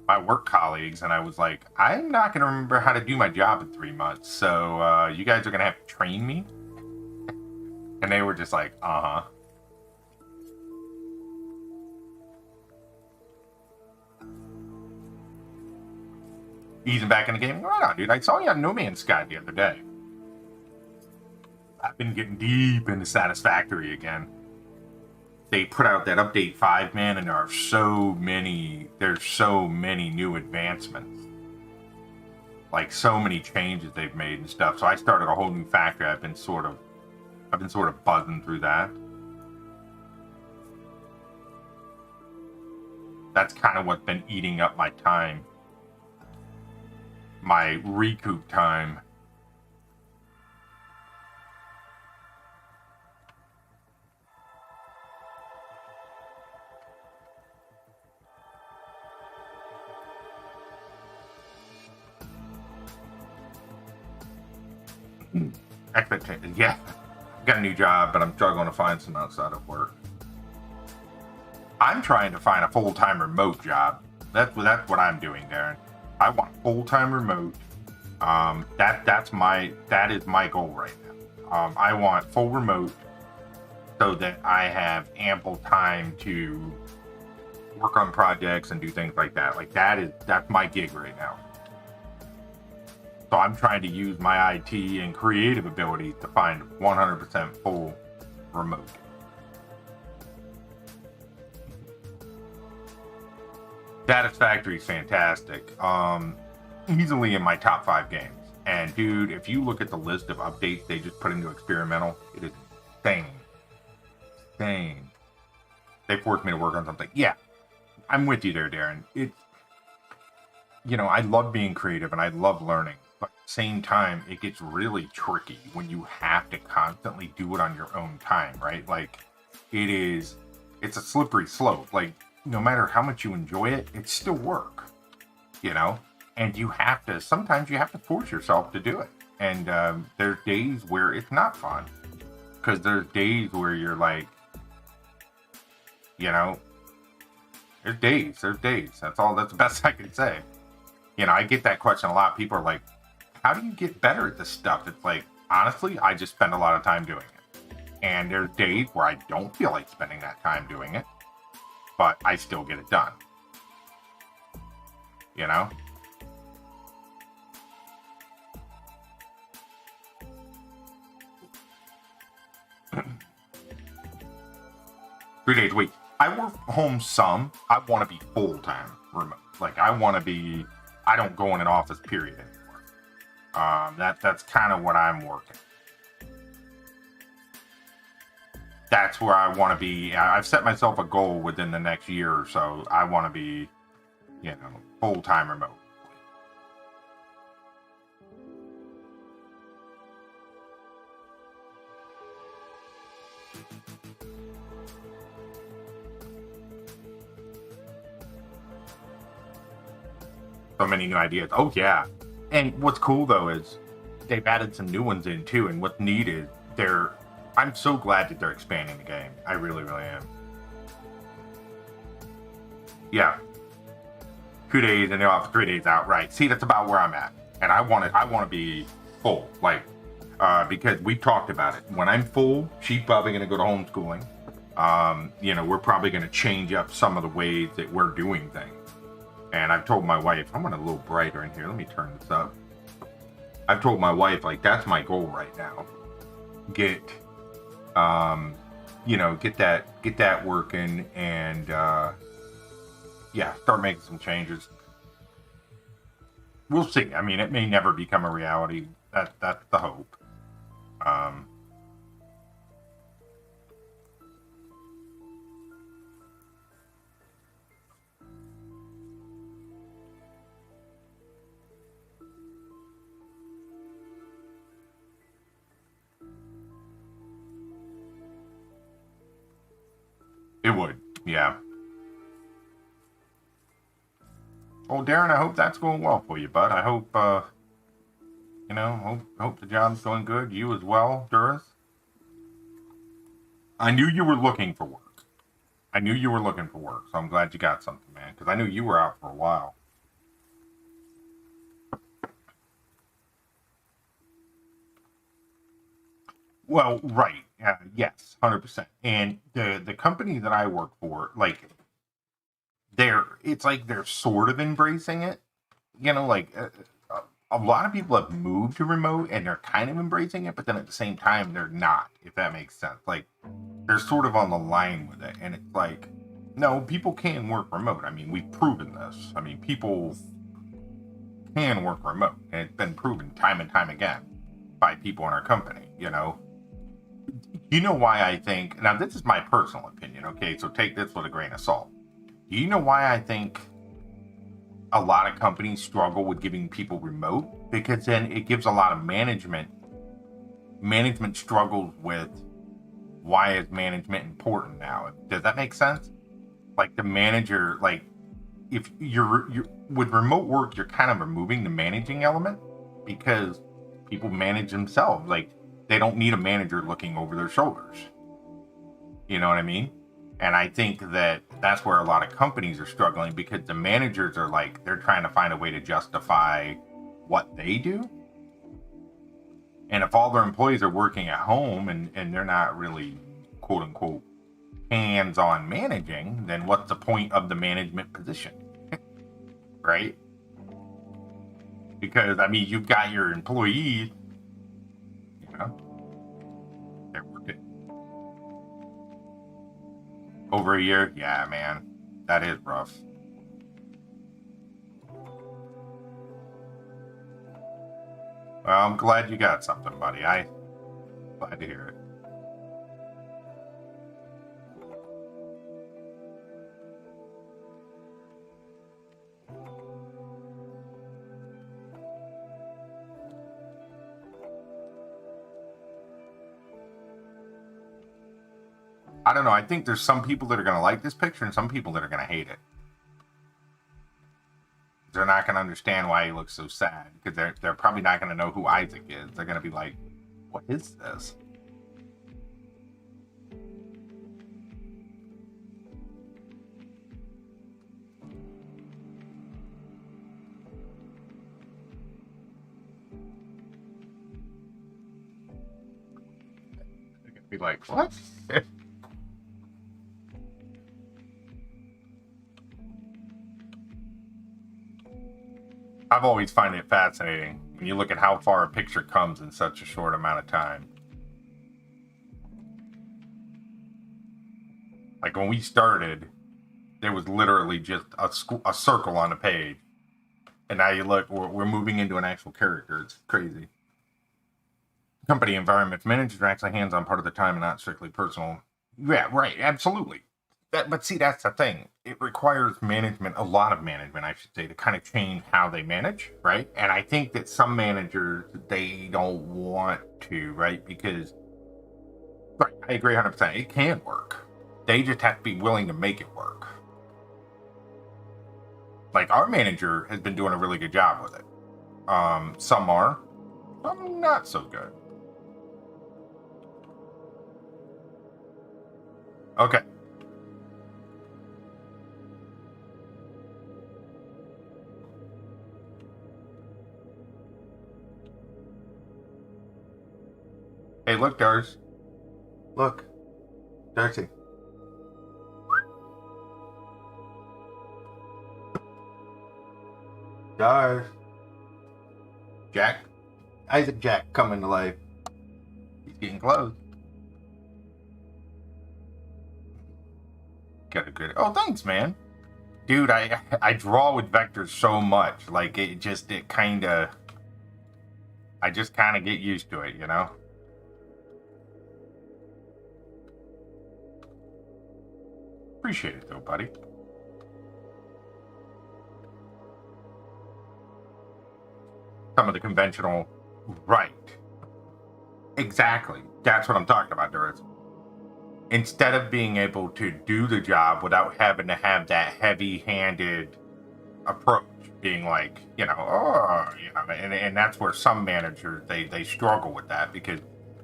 my work colleagues, and I was like, I'm not gonna remember how to do my job in 3 months, so you guys are gonna have to train me. And they were just like, uh-huh. Easing back in the game. Right on, dude. I saw you on No Man's Sky the other day. I've been getting deep into Satisfactory again. They put out that update 5, man, and there's so many new advancements. Like, so many changes they've made and stuff. So I started a whole new factory. I've been sort of buzzing through that. That's kind of what's been eating up my time. My recoup time. Expectations. Yeah, got a new job, but I'm struggling to find some outside of work. I'm trying to find a full-time remote job. That's what I'm doing, Darren. I want full-time remote. That is my goal right now. I want full remote so that I have ample time to work on projects and do things like that. Like that's my gig right now. So I'm trying to use my IT and creative abilities to find 100% full remote. Satisfactory is fantastic. Easily in my top 5 games. And dude, if you look at the list of updates they just put into experimental, it is insane. Insane. They forced me to work on something. Yeah, I'm with you there, Darren. It's, you know, I love being creative and I love learning, but at the same time, it gets really tricky when you have to constantly do it on your own time, right? Like, it's a slippery slope. Like, no matter how much you enjoy it, it's still work, you know? And sometimes you have to force yourself to do it. And there's days where it's not fun. Because there's days where you're like, you know, there's days. That's the best I can say. You know, I get that question a lot. People are like, how do you get better at this stuff? It's like, honestly, I just spend a lot of time doing it. And there's days where I don't feel like spending that time doing it, but I still get it done. You know? 3 days a week. I work from home some. I want to be full-time remote. Like, I don't go in an office period anymore. That's kind of what I'm working. That's where I want to be. I've set myself a goal within the next year or so. I want to be, you know, full-time remote. So many new ideas. Oh yeah. And what's cool though is they've added some new ones in too. And what's neat is I'm so glad that they're expanding the game. I really, really am. Yeah. 2 days and they're off 3 days out. Right. See, that's about where I'm at. And I want to be full. Like, because we've talked about it. When I'm full, she's probably going to go to homeschooling. You know, we're probably going to change up some of the ways that we're doing things. And I've told my wife, I want it a little brighter in here. Let me turn this up. I've told my wife, like, that's my goal right now. Get that working and, yeah, start making some changes. We'll see. I mean, it may never become a reality. That's the hope. It would, yeah. Well, Darren, I hope that's going well for you, bud. I hope, hope the job's going good. You as well, Duras. I knew you were looking for work. So I'm glad you got something, man, because I knew you were out for a while. Well, right. Yes, 100%. And the company that I work for, like, it's like they're sort of embracing it. You know, like a lot of people have moved to remote and they're kind of embracing it, but then at the same time they're not, if that makes sense. Like, they're sort of on the line with it, and it's like, no, people can work remote. I mean, we've proven this. I mean, people can work remote, and it's been proven time and time again by people in our company. You know why I think, now this is my personal opinion, okay, so take this with a grain of salt. Do you know why I think a lot of companies struggle with giving people remote? Because then it gives a lot of management struggles with, why is management important now? Does that make sense? Like, the manager, like, if you're with remote work, you're kind of removing the managing element, because people manage themselves. Like, they don't need a manager looking over their shoulders. You know what I mean? And I think that's where a lot of companies are struggling, because the managers are like, they're trying to find a way to justify what they do. And if all their employees are working at home and they're not really, quote unquote, hands-on managing, then what's the point of the management position? Right? Because, I mean, you've got your employees, you know, they're working over a year. Yeah, man, that is rough. Well, I'm glad you got something, buddy. Glad to hear it. I don't know. I think there's some people that are going to like this picture and some people that are going to hate it. They're not going to understand why he looks so sad because they're probably not going to know who Isaac is. They're going to be like, "What is this?" They're going to be like, "What?" I've always find it fascinating when you look at how far a picture comes in such a short amount of time. Like when we started, there was literally just a circle on the page, and now you look, we're moving into an actual character. It's crazy. Company environment managers are actually hands-on part of the time and not strictly personal. Yeah, right, absolutely. But see, that's the thing. It requires management, a lot of management, I should say, to kind of change how they manage, right? And I think that some managers, they don't want to, right? Because, right, I agree 100%. It can work. They just have to be willing to make it work. Like our manager has been doing a really good job with it. Some are, some not so good. Okay. Hey, look, Darcy. Look, Darcy. Darcy. Jack. Isaac Jack coming to life. He's getting close. Got a good. Oh, thanks, man. Dude, I draw with vectors so much. Like it kind of. I just kind of get used to it, you know. Appreciate it though, buddy. Some of the conventional, right? Exactly. That's what I'm talking about, Doris. Instead of being able to do the job without having to have that heavy-handed approach, being like, and that's where some managers they struggle with that because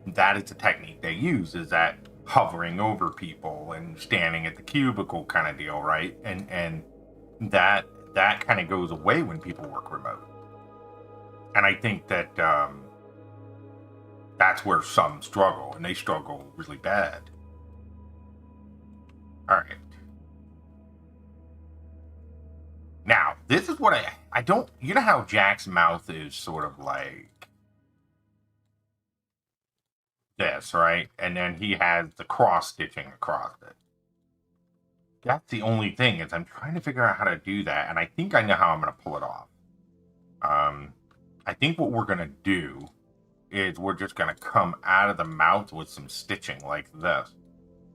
that is the technique they use is that hovering over people and standing at the cubicle kind of deal, right? And that kind of goes away when people work remote. And I think that that's where some struggle, and they struggle really bad. All right. Now, this is what I don't. You know how Jack's mouth is sort of like this, right? And then he has the cross stitching across it. That's the only thing is I'm trying to figure out how to do that, and I think I know how I'm going to pull it off. I think what we're going to do is we're just going to come out of the mouth with some stitching like this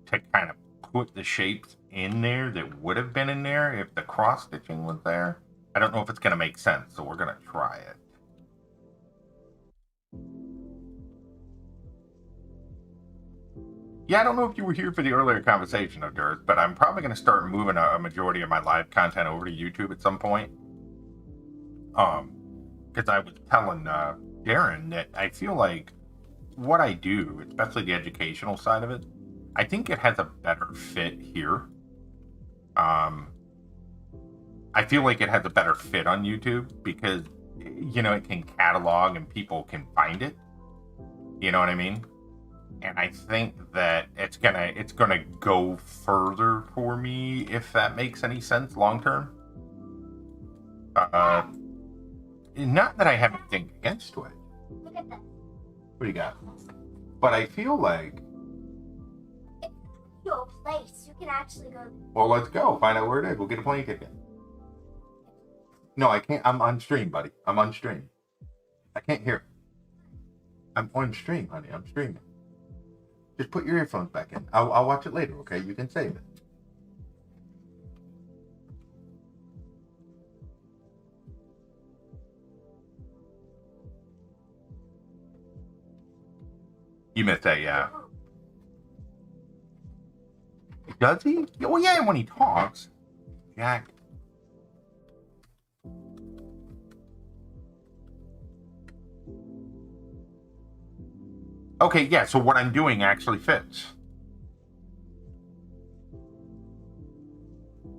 to kind of put the shapes in there that would have been in there if the cross stitching was there. I don't know if it's going to make sense, so we're going to try it. Yeah, I don't know if you were here for the earlier conversation of Dirt, but I'm probably going to start moving a majority of my live content over to YouTube at some point. Because I was telling Darren that I feel like what I do, especially the educational side of it, I think it has a better fit here. I feel like it has a better fit on YouTube because, it can catalog and people can find it. You know what I mean? And I think that it's gonna go further for me if that makes any sense long term. not that I have anything against Twitch. Look at this. What do you got? But I feel like, It's your place. You can actually go. well, let's go find out where it is. We'll get a plane ticket. No, I can't. I'm on stream, buddy. I'm on stream. I can't hear. I'm on stream, honey. I'm streaming. Just put your earphones back in. I'll watch it later, okay? You can save it. You missed that, yeah. Does he? Well, yeah, when he talks. Jack. Okay, yeah, so what I'm doing actually fits.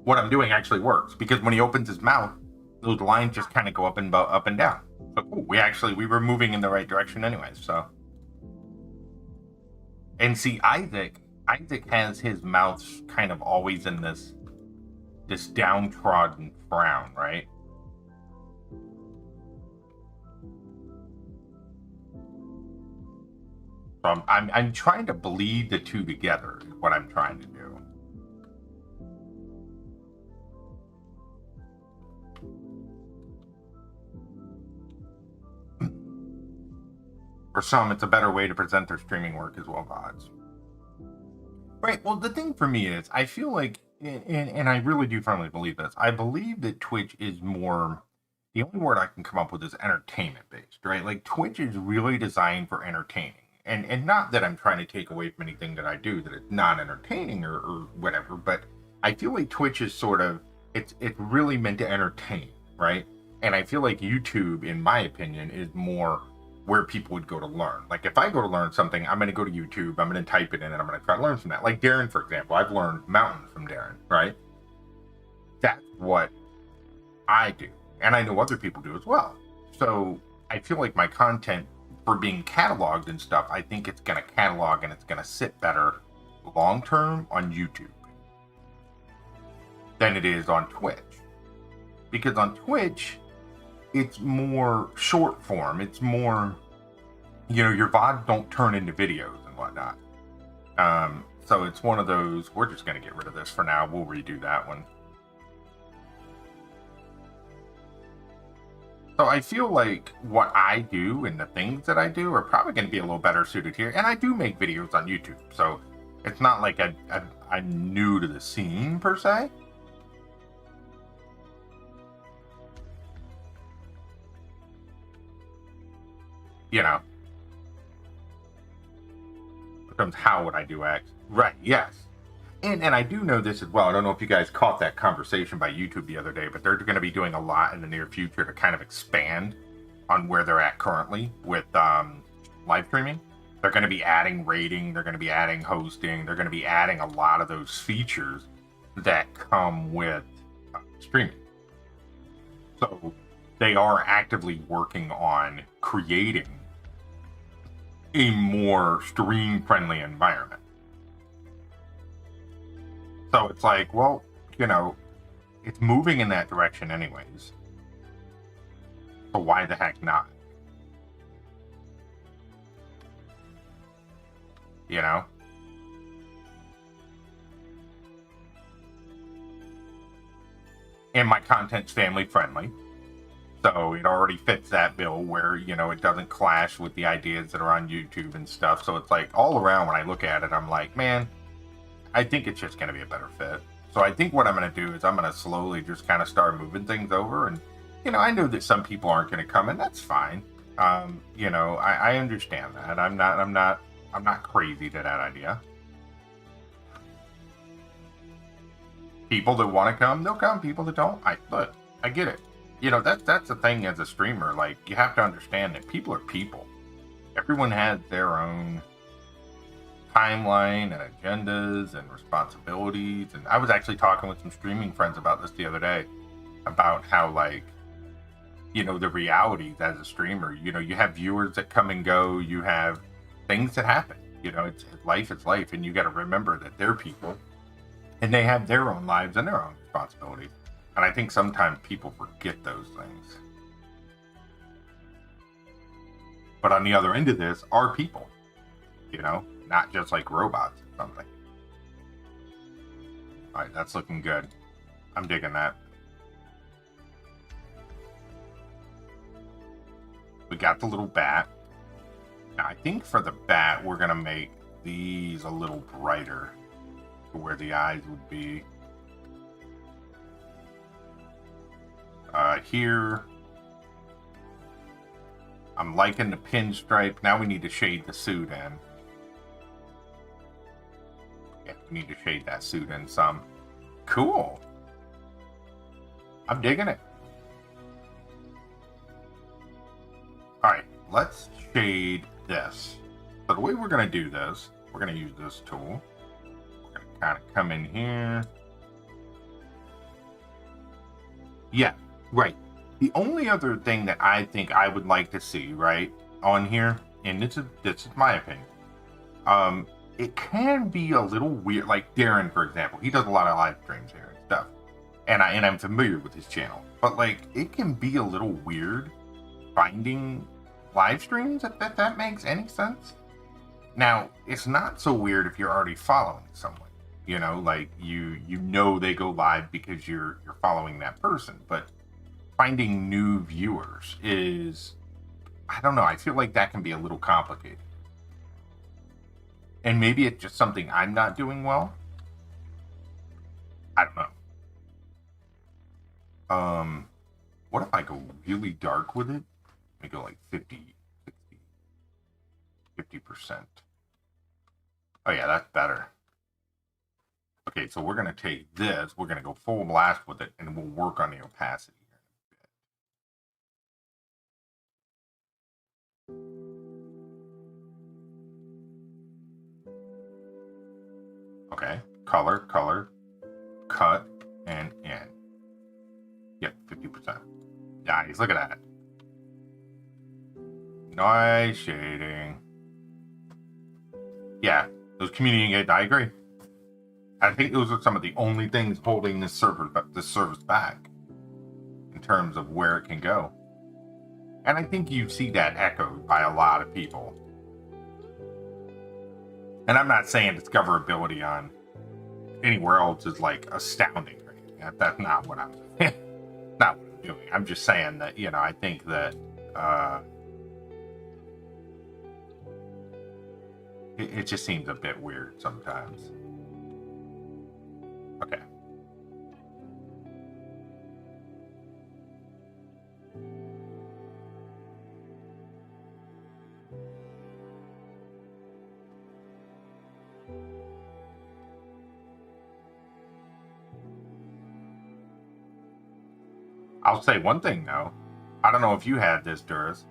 What I'm doing actually works, because when he opens his mouth, those lines just kind of go up and down. So cool, we were moving in the right direction anyways, so. And see, Isaac has his mouth kind of always in this downtrodden frown, right? So I'm trying to bleed the two together, is what I'm trying to do. For some, it's a better way to present their streaming work as well, VODs. Right, well, the thing for me is, I feel like, and I really do firmly believe this, I believe that Twitch is more, the only word I can come up with is entertainment-based, right? Like, Twitch is really designed for entertaining. And not that I'm trying to take away from anything that I do, that it's not entertaining or whatever, but I feel like Twitch is sort of, it's really meant to entertain, right? And I feel like YouTube, in my opinion, is more where people would go to learn. Like, if I go to learn something, I'm going to go to YouTube, I'm going to type it in, and I'm going to try to learn from that. Like Darren, for example, I've learned mountains from Darren, right? That's what I do. And I know other people do as well. So I feel like my content, for being cataloged and stuff, I think it's going to catalog and it's going to sit better long term on YouTube than it is on Twitch. Because on Twitch, it's more short form. It's more, your VODs don't turn into videos and whatnot. So it's one of those, we're just going to get rid of this for now. We'll redo that one. So I feel like what I do and the things that I do are probably going to be a little better suited here. And I do make videos on YouTube. So it's not like I'm new to the scene per se. Becomes how would I do X? Right, yes. And I do know this as well. I don't know if you guys caught that conversation by YouTube the other day, but they're going to be doing a lot in the near future to kind of expand on where they're at currently with live streaming. They're going to be adding rating, they're going to be adding hosting, they're going to be adding a lot of those features that come with streaming. So they are actively working on creating a more stream-friendly environment. So it's like, well, it's moving in that direction anyways. So why the heck not? And my content's family friendly. So it already fits that bill where, it doesn't clash with the ideas that are on YouTube and stuff. So it's like all around when I look at it, I'm like, man, I think it's just going to be a better fit. So I think what I'm going to do is I'm going to slowly just kind of start moving things over. And, I know that some people aren't going to come, and that's fine. I understand that. I'm not crazy to that idea. People that want to come, they'll come. People that don't, I get it. That's the thing as a streamer. Like, you have to understand that people are people. Everyone has their own timeline and agendas and responsibilities. And I was actually talking with some streaming friends about this the other day, about how, like, the realities as a streamer, you have viewers that come and go, you have things that happen, it's life, and you got to remember that they're people and they have their own lives and their own responsibilities. And I think sometimes people forget those things. But on the other end of this are people, you know, not just like robots or something. All right, that's looking good. I'm digging that. We got the little bat. Now, I think for the bat, we're going to make these a little brighter to where the eyes would be. Here, I'm liking the pinstripe. Now we need to shade the suit in. Yeah, we need to shade that suit in some. Cool. I'm digging it. Alright, let's shade this. So the way we're going to do this, we're going to use this tool. We're going to kind of come in here. Yeah, right. The only other thing that I think I would like to see, right, on here, and this is my opinion, it can be a little weird. Like Darren, for example, he does a lot of live streams here and stuff, and I'm familiar with his channel. But like, it can be a little weird finding live streams, if that makes any sense. Now, it's not so weird if you're already following someone. You know, like you know they go live because you're following that person. But finding new viewers is, I don't know, I feel like that can be a little complicated. And maybe it's just something I'm not doing well. I don't know. What if I go really dark with it? I go like 50, 60, 50%. Oh yeah, that's better. Okay, so we're going to take this, we're going to go full blast with it, and we'll work on the opacity here in a bit. Okay, color, cut, and in. Yep, 50%. Nice, look at that. Nice shading. Yeah, those community engaged, I agree. I think those are some of the only things holding this service back in terms of where it can go. And I think you see that echoed by a lot of people. And I'm not saying discoverability on anywhere else is like astounding or anything. That's not what I'm not what I'm doing. I'm just saying that, you know, I think that it just seems a bit weird sometimes. Okay. I'll say one thing though. I don't know if you had this, Duras,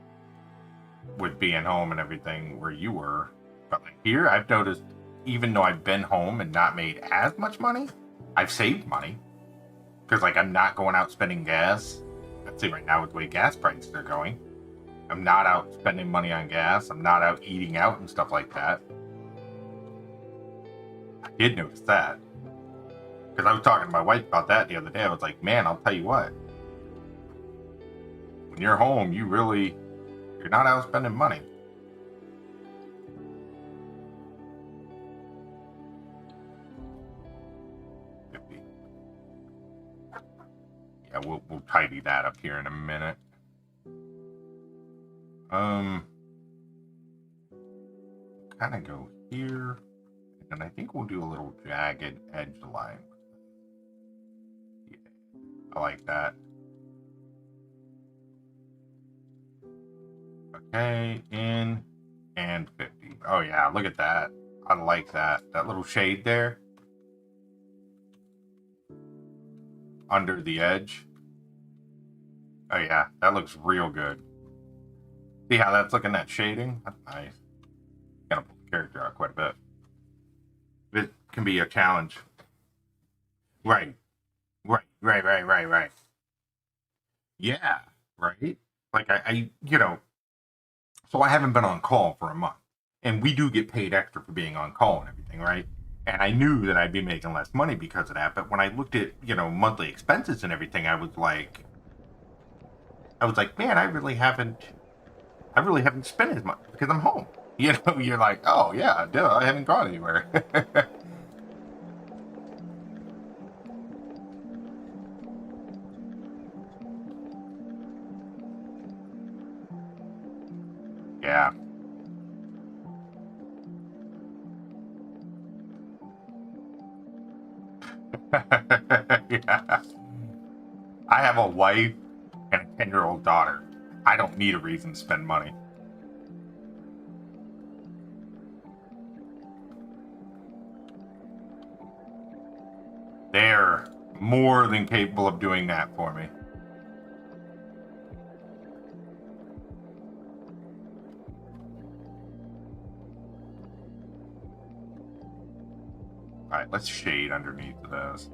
with being home and everything where you were, but like here, I've noticed, even though I've been home and not made as much money, I've saved money. Because like, I'm not going out spending gas. Let's see, right now with the way gas prices are going, I'm not out spending money on gas. I'm not out eating out and stuff like that. I did notice that. Because I was talking to my wife about that the other day. I was like, man, I'll tell you what. When you're home, you're not out spending money. Yeah, we'll tidy that up here in a minute. Kind of go here, and I think we'll do a little jagged edge line. Yeah, I like that. Okay, in and 50. Oh yeah, look at that. I like that. That little shade there. Under the edge. Oh yeah, that looks real good. See how that's looking, that shading? That's nice. Gotta pull the character out quite a bit. It can be a challenge. Right. Yeah, right? Like I you know, so I haven't been on call for a month. And we do get paid extra for being on call and everything, right? And I knew that I'd be making less money because of that. But when I looked at, you know, monthly expenses and everything, I was like, man, I really haven't I really haven't spent as much because I'm home. You know, you're like, oh yeah, duh, I haven't gone anywhere. Yeah. Yeah. I have a wife and a 10-year-old daughter. I don't need a reason to spend money. They're more than capable of doing that for me. All right, let's shade underneath of those.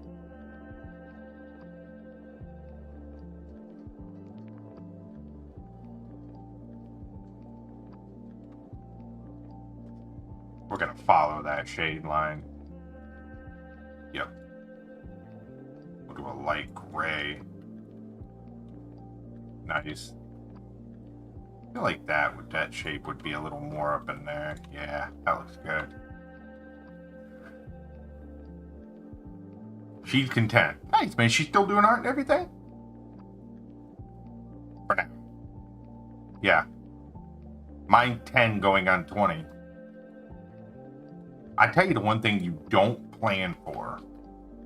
We're going to follow that shade line. Yep. We'll do a light gray. Nice. I feel like that shape would be a little more up in there. Yeah, that looks good. She's content. Nice, man. She's still doing art and everything? For now. Yeah. Mine 10 going on 20. I tell you the one thing you don't plan for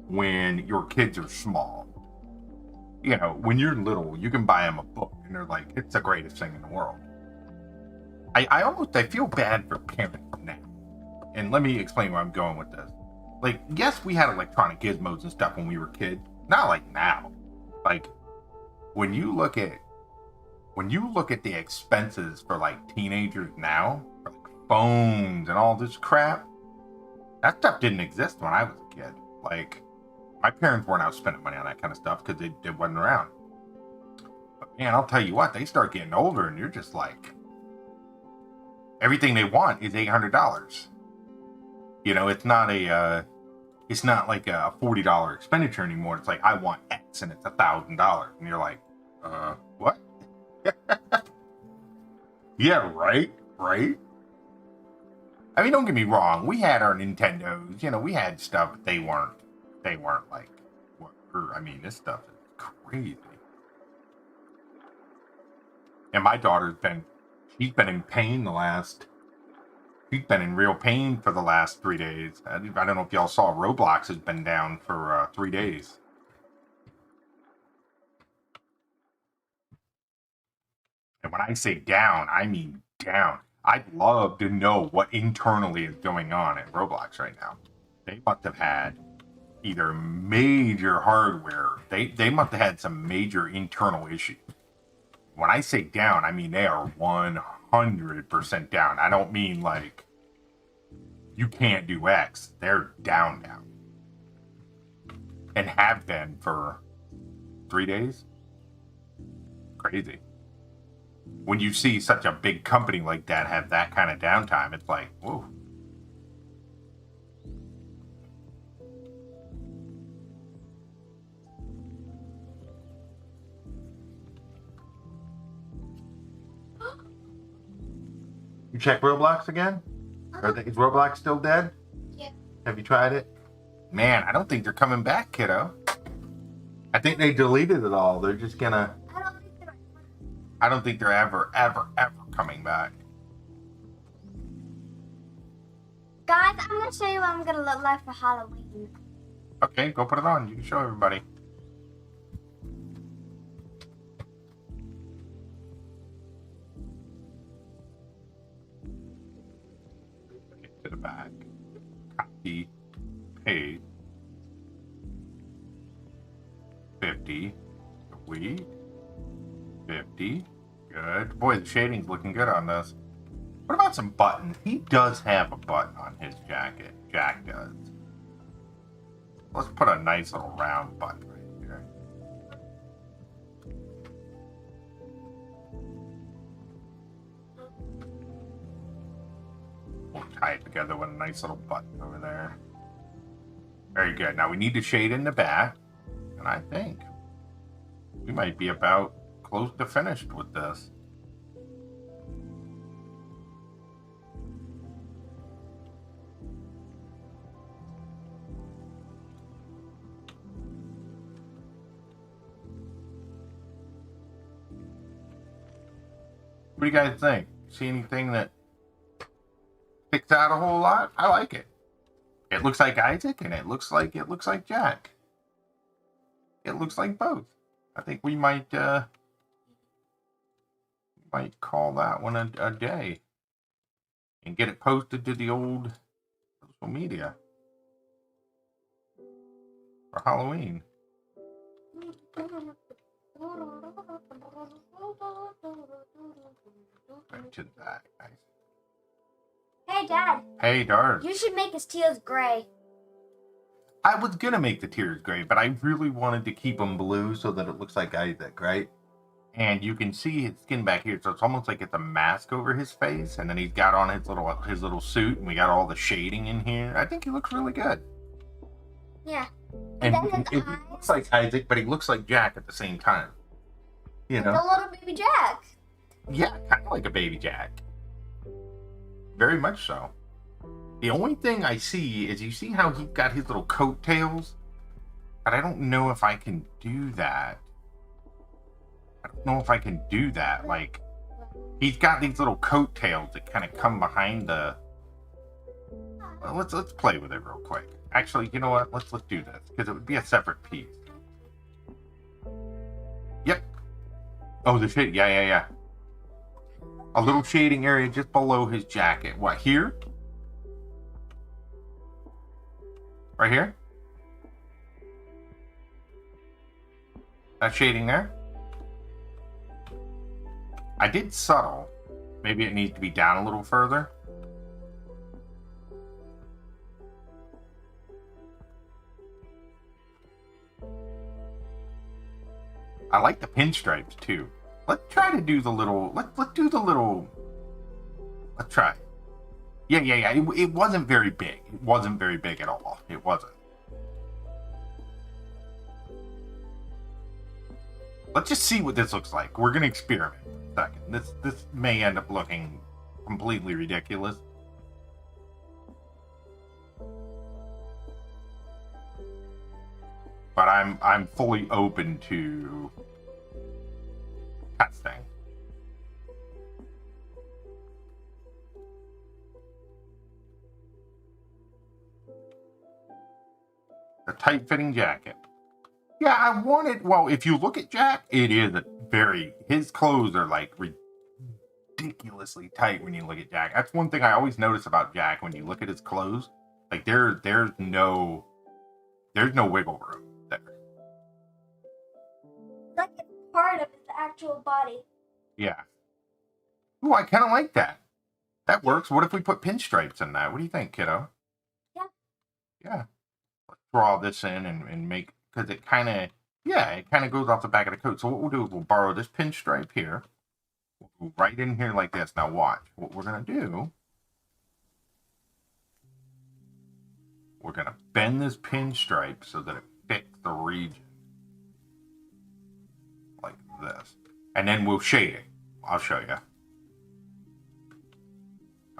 when your kids are small. You know, when you're little, you can buy them a book and they're like, it's the greatest thing in the world. I feel bad for parents now. And let me explain where I'm going with this. Like, yes, we had electronic gizmos and stuff when we were kids. Not like now. Like, when you look at the expenses for like teenagers now, for like phones and all this crap, that stuff didn't exist when I was a kid. Like, my parents weren't out spending money on that kind of stuff because it wasn't around. But man, I'll tell you what, they start getting older and you're just like, everything they want is $800. You know, it's not like a $40 expenditure anymore. It's like, I want X and it's $1,000. And you're like, what? Yeah, right? Right? I mean, don't get me wrong. We had our Nintendos. You know, we had stuff, but they weren't like, I mean, this stuff is crazy. And my she's been in pain she's been in real pain for the last 3 days. I don't know if y'all saw Roblox has been down for 3 days. And when I say down, I mean down. I'd love to know what internally is going on at Roblox right now. They must have had either major hardware. They must have had some major internal issues. When I say down, I mean they are 100% down. I don't mean like you can't do X. They're down. And have been for 3 days. Crazy. When you see such a big company like that have that kind of downtime, it's like, whoa. You check Roblox again? Is Roblox still dead? Yeah. Have you tried it? Man, I don't think they're coming back, kiddo. I think they deleted it all. They're just gonna... I don't think they're ever coming back. Guys, I'm going to show you what I'm going to look like for Halloween. Okay, go put it on. You can show everybody. Get to the back. Copy. Paste. 50. Delete. 50. Good. Boy, the shading's looking good on this. What about some buttons? He does have a button on his jacket. Jack does. Let's put a nice little round button right here. We'll tie it together with a nice little button over there. Very good. Now we need to shade in the back. And I think we might be about close to finished with this. What do you guys think? See anything that sticks out a whole lot? I like it. It looks like Isaac, and it looks like Jack. It looks like both. I think we might call that one a day and get it posted to the old social media for Halloween. Back to the back, nice. Hey, Dad. Hey, Dart. You should make his tears gray. I was gonna make the tears gray, but I really wanted to keep them blue so that it looks like Isaac, right? And you can see his skin back here, so it's almost like it's a mask over his face, and then he's got on his little suit, and we got all the shading in here. I think he looks really good. Yeah. And then his it eyes. looks like Isaac, but he looks like Jack at the same time. You know? The little baby Jack. Yeah, kind of like a baby Jack. Very much so. The only thing I see is, you see how he got his little coattails? But I don't know if I can do that. I don't know if I can do that. Like, he's got these little coattails that kind of come behind the... Well, let's play with it real quick. Actually, you know what? Let's do this, because it would be a separate piece. Yep. Oh, the shade. Yeah. A little shading area just below his jacket. What, here? Right here? That shading there? I did subtle. Maybe it needs to be down a little further. I like the pinstripes too. Let's try to do the little. Let's do the little. Let's try. Yeah. It wasn't very big. It wasn't very big at all. It wasn't. Let's just see what this looks like. We're gonna experiment for a second. This may end up looking completely ridiculous. But I'm fully open to testing. A tight-fitting jacket. Yeah, I wanted... Well, if you look at Jack, it is his clothes are, like, ridiculously tight when you look at Jack. That's one thing I always notice about Jack when you look at his clothes. Like, there's no wiggle room there. Like it's part of his actual body. Yeah. Ooh, I kind of like that. That works. What if we put pinstripes in that? What do you think, kiddo? Yeah. Yeah. Let's draw this in and make... Because it kind of goes off the back of the coat. So what we'll do is we'll borrow this pinstripe here. We'll go right in here like this. Now watch. What we're going to do... We're going to bend this pinstripe so that it fits the region. Like this. And then we'll shade it. I'll show you.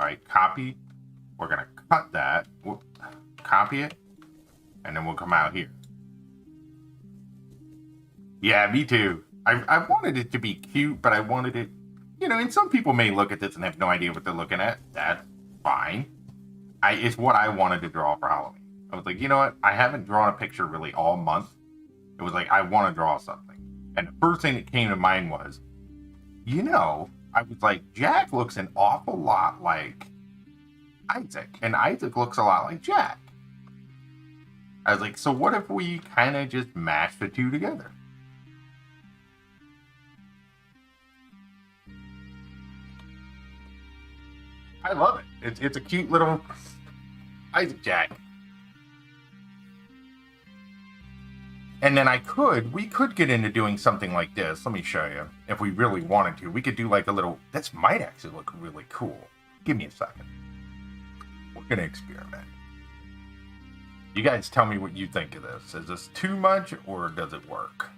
Alright, copy. We're going to cut that. We'll copy it. And then we'll come out here. Yeah, me too. I wanted it to be cute, but I wanted it... You know, and some people may look at this and have no idea what they're looking at. That's fine. It's what I wanted to draw for Halloween. I was like, you know what? I haven't drawn a picture really all month. It was like, I want to draw something. And the first thing that came to mind was, you know, I was like, Jack looks an awful lot like Isaac. And Isaac looks a lot like Jack. I was like, so what if we kind of just mash the two together? I love it. It's a cute little Isaac Jack. And then we could get into doing something like this. Let me show you. If we really wanted to, we could do like a little, this might actually look really cool. Give me a second. We're going to experiment. You guys tell me what you think of this. Is this too much or does it work?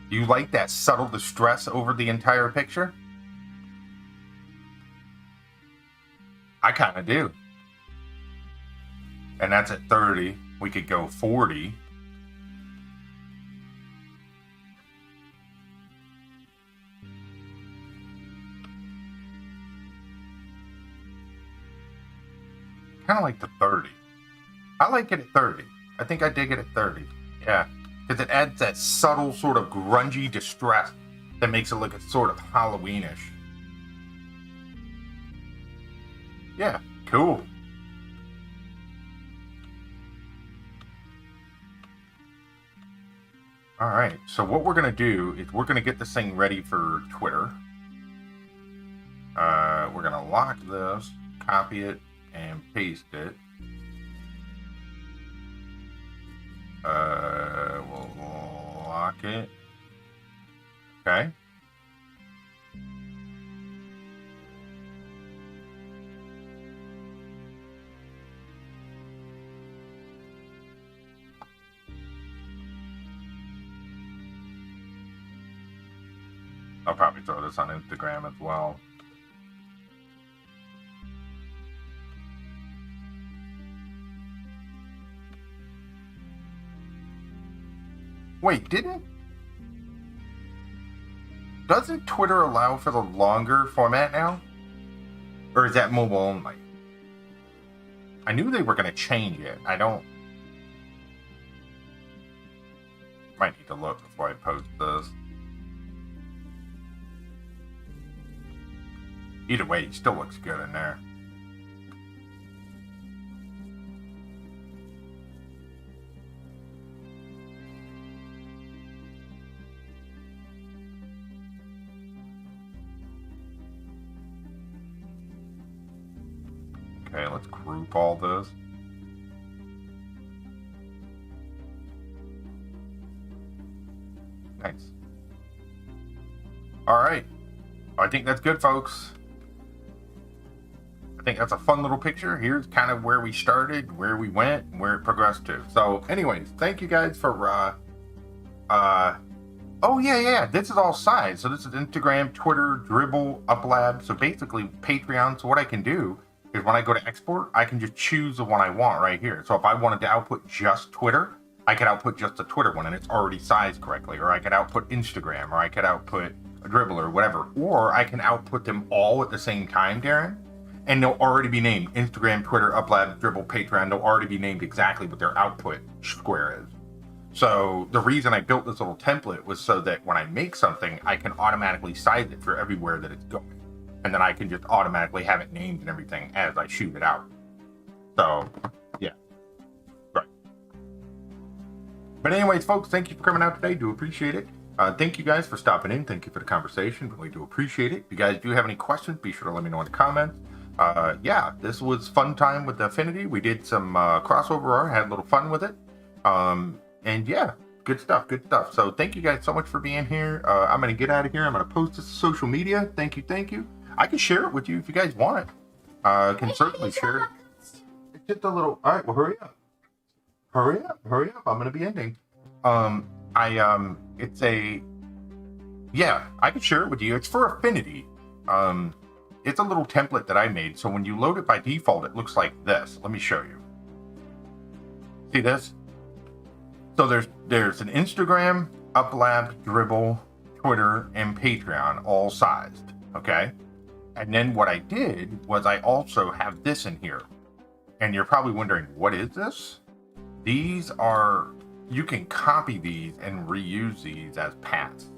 Do you like that subtle distress over the entire picture? I kind of do. And that's at 30. We could go 40. Kind of like the 30. I like it at 30. I think I dig it at 30. Yeah. Because it adds that subtle sort of grungy distress that makes it look sort of Halloweenish. Yeah, cool. Alright, so what we're going to do is we're going to get this thing ready for Twitter. We're going to lock this, copy it, and paste it. We'll lock it. Okay. I'll probably throw this on Instagram as well. Wait, doesn't Twitter allow for the longer format now? Or is that mobile only? I knew they were going to change it. I don't... Might need to look before I post this. Either way, it still looks good in there. Okay, let's group all this. Nice. All right. I think that's good, folks. I think that's a fun little picture. Here's kind of where we started, where we went, and where it progressed to. So, anyways, thank you guys for, oh, yeah. This is all sides. So this is Instagram, Twitter, Dribble, UpLab. So basically, Patreon. So what I can do is when I go to export, I can just choose the one I want right here. So if I wanted to output just Twitter, I could output just the Twitter one, and it's already sized correctly. Or I could output Instagram, or I could output a Dribble, or whatever. Or I can output them all at the same time, Darren. And they'll already be named Instagram, Twitter, UpLab, Dribble, Patreon. They'll already be named exactly what their output square is. So the reason I built this little template was so that when I make something, I can automatically size it for everywhere that it's going. And then I can just automatically have it named and everything as I shoot it out. So, yeah. Right. But anyways, folks, thank you for coming out today. Do appreciate it. Thank you guys for stopping in. Thank you for the conversation. Really do appreciate it. If you guys do have any questions, be sure to let me know in the comments. Yeah, this was fun time with the Affinity. We did some crossover art, had a little fun with it. And yeah, good stuff. So thank you guys so much for being here. I'm going to get out of here. I'm going to post this to social media. Thank you. I can share it with you if you guys want it. I can certainly share it. It's just a little... All right, well, hurry up. I'm going to be ending. It's a... Yeah, I can share it with you. It's for Affinity. It's a little template that I made. So when you load it by default, it looks like this. Let me show you. See this? So there's an Instagram, UpLab, Dribble, Twitter, and Patreon all sized. Okay? And then what I did was I also have this in here. And you're probably wondering, what is this? These are... You can copy these and reuse these as paths.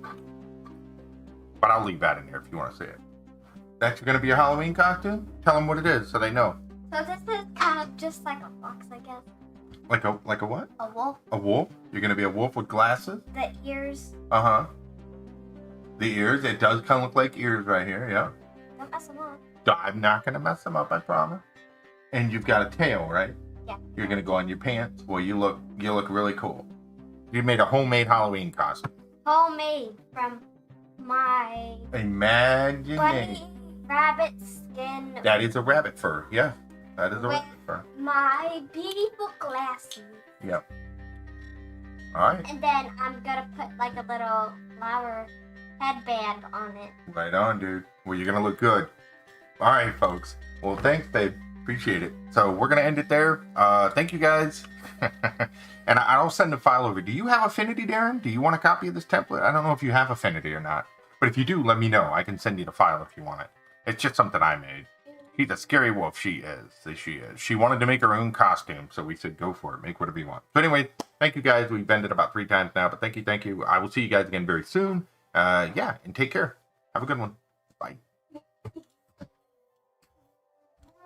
But I'll leave that in there if you want to see it. That's going to be a Halloween costume? Tell them what it is so they know. So this is kind of just like a fox, I guess. Like a what? A wolf. A wolf? You're going to be a wolf with glasses? The ears. Uh-huh. The ears. It does kind of look like ears right here, yeah. Don't mess them up. I'm not going to mess them up, I promise. And you've got a tail, right? Yeah. You're going to go on your pants. Well, you look really cool. You made a homemade Halloween costume. Homemade from my... Imagination. bunny rabbit skin. That is a rabbit fur, yeah. That is a with rabbit fur. my beautiful glasses. Yep. Alright. And then I'm gonna put like a little flower headband on it. Right on, dude. Well, you're gonna look good. Alright, folks. Well, thanks, babe. Appreciate it. So we're going to end it there. Thank you guys. And I'll send the file over. Do you have Affinity, Darren? Do you want a copy of this template? I don't know if you have Affinity or not. But if you do, let me know. I can send you the file if you want it. It's just something I made. She's a scary wolf. She is. She is. She wanted to make her own costume. So we said, go for it. Make whatever you want. So anyway, thank you guys. We've ended about 3 times now. But thank you. Thank you. I will see you guys again very soon. Yeah. And take care. Have a good one. Bye.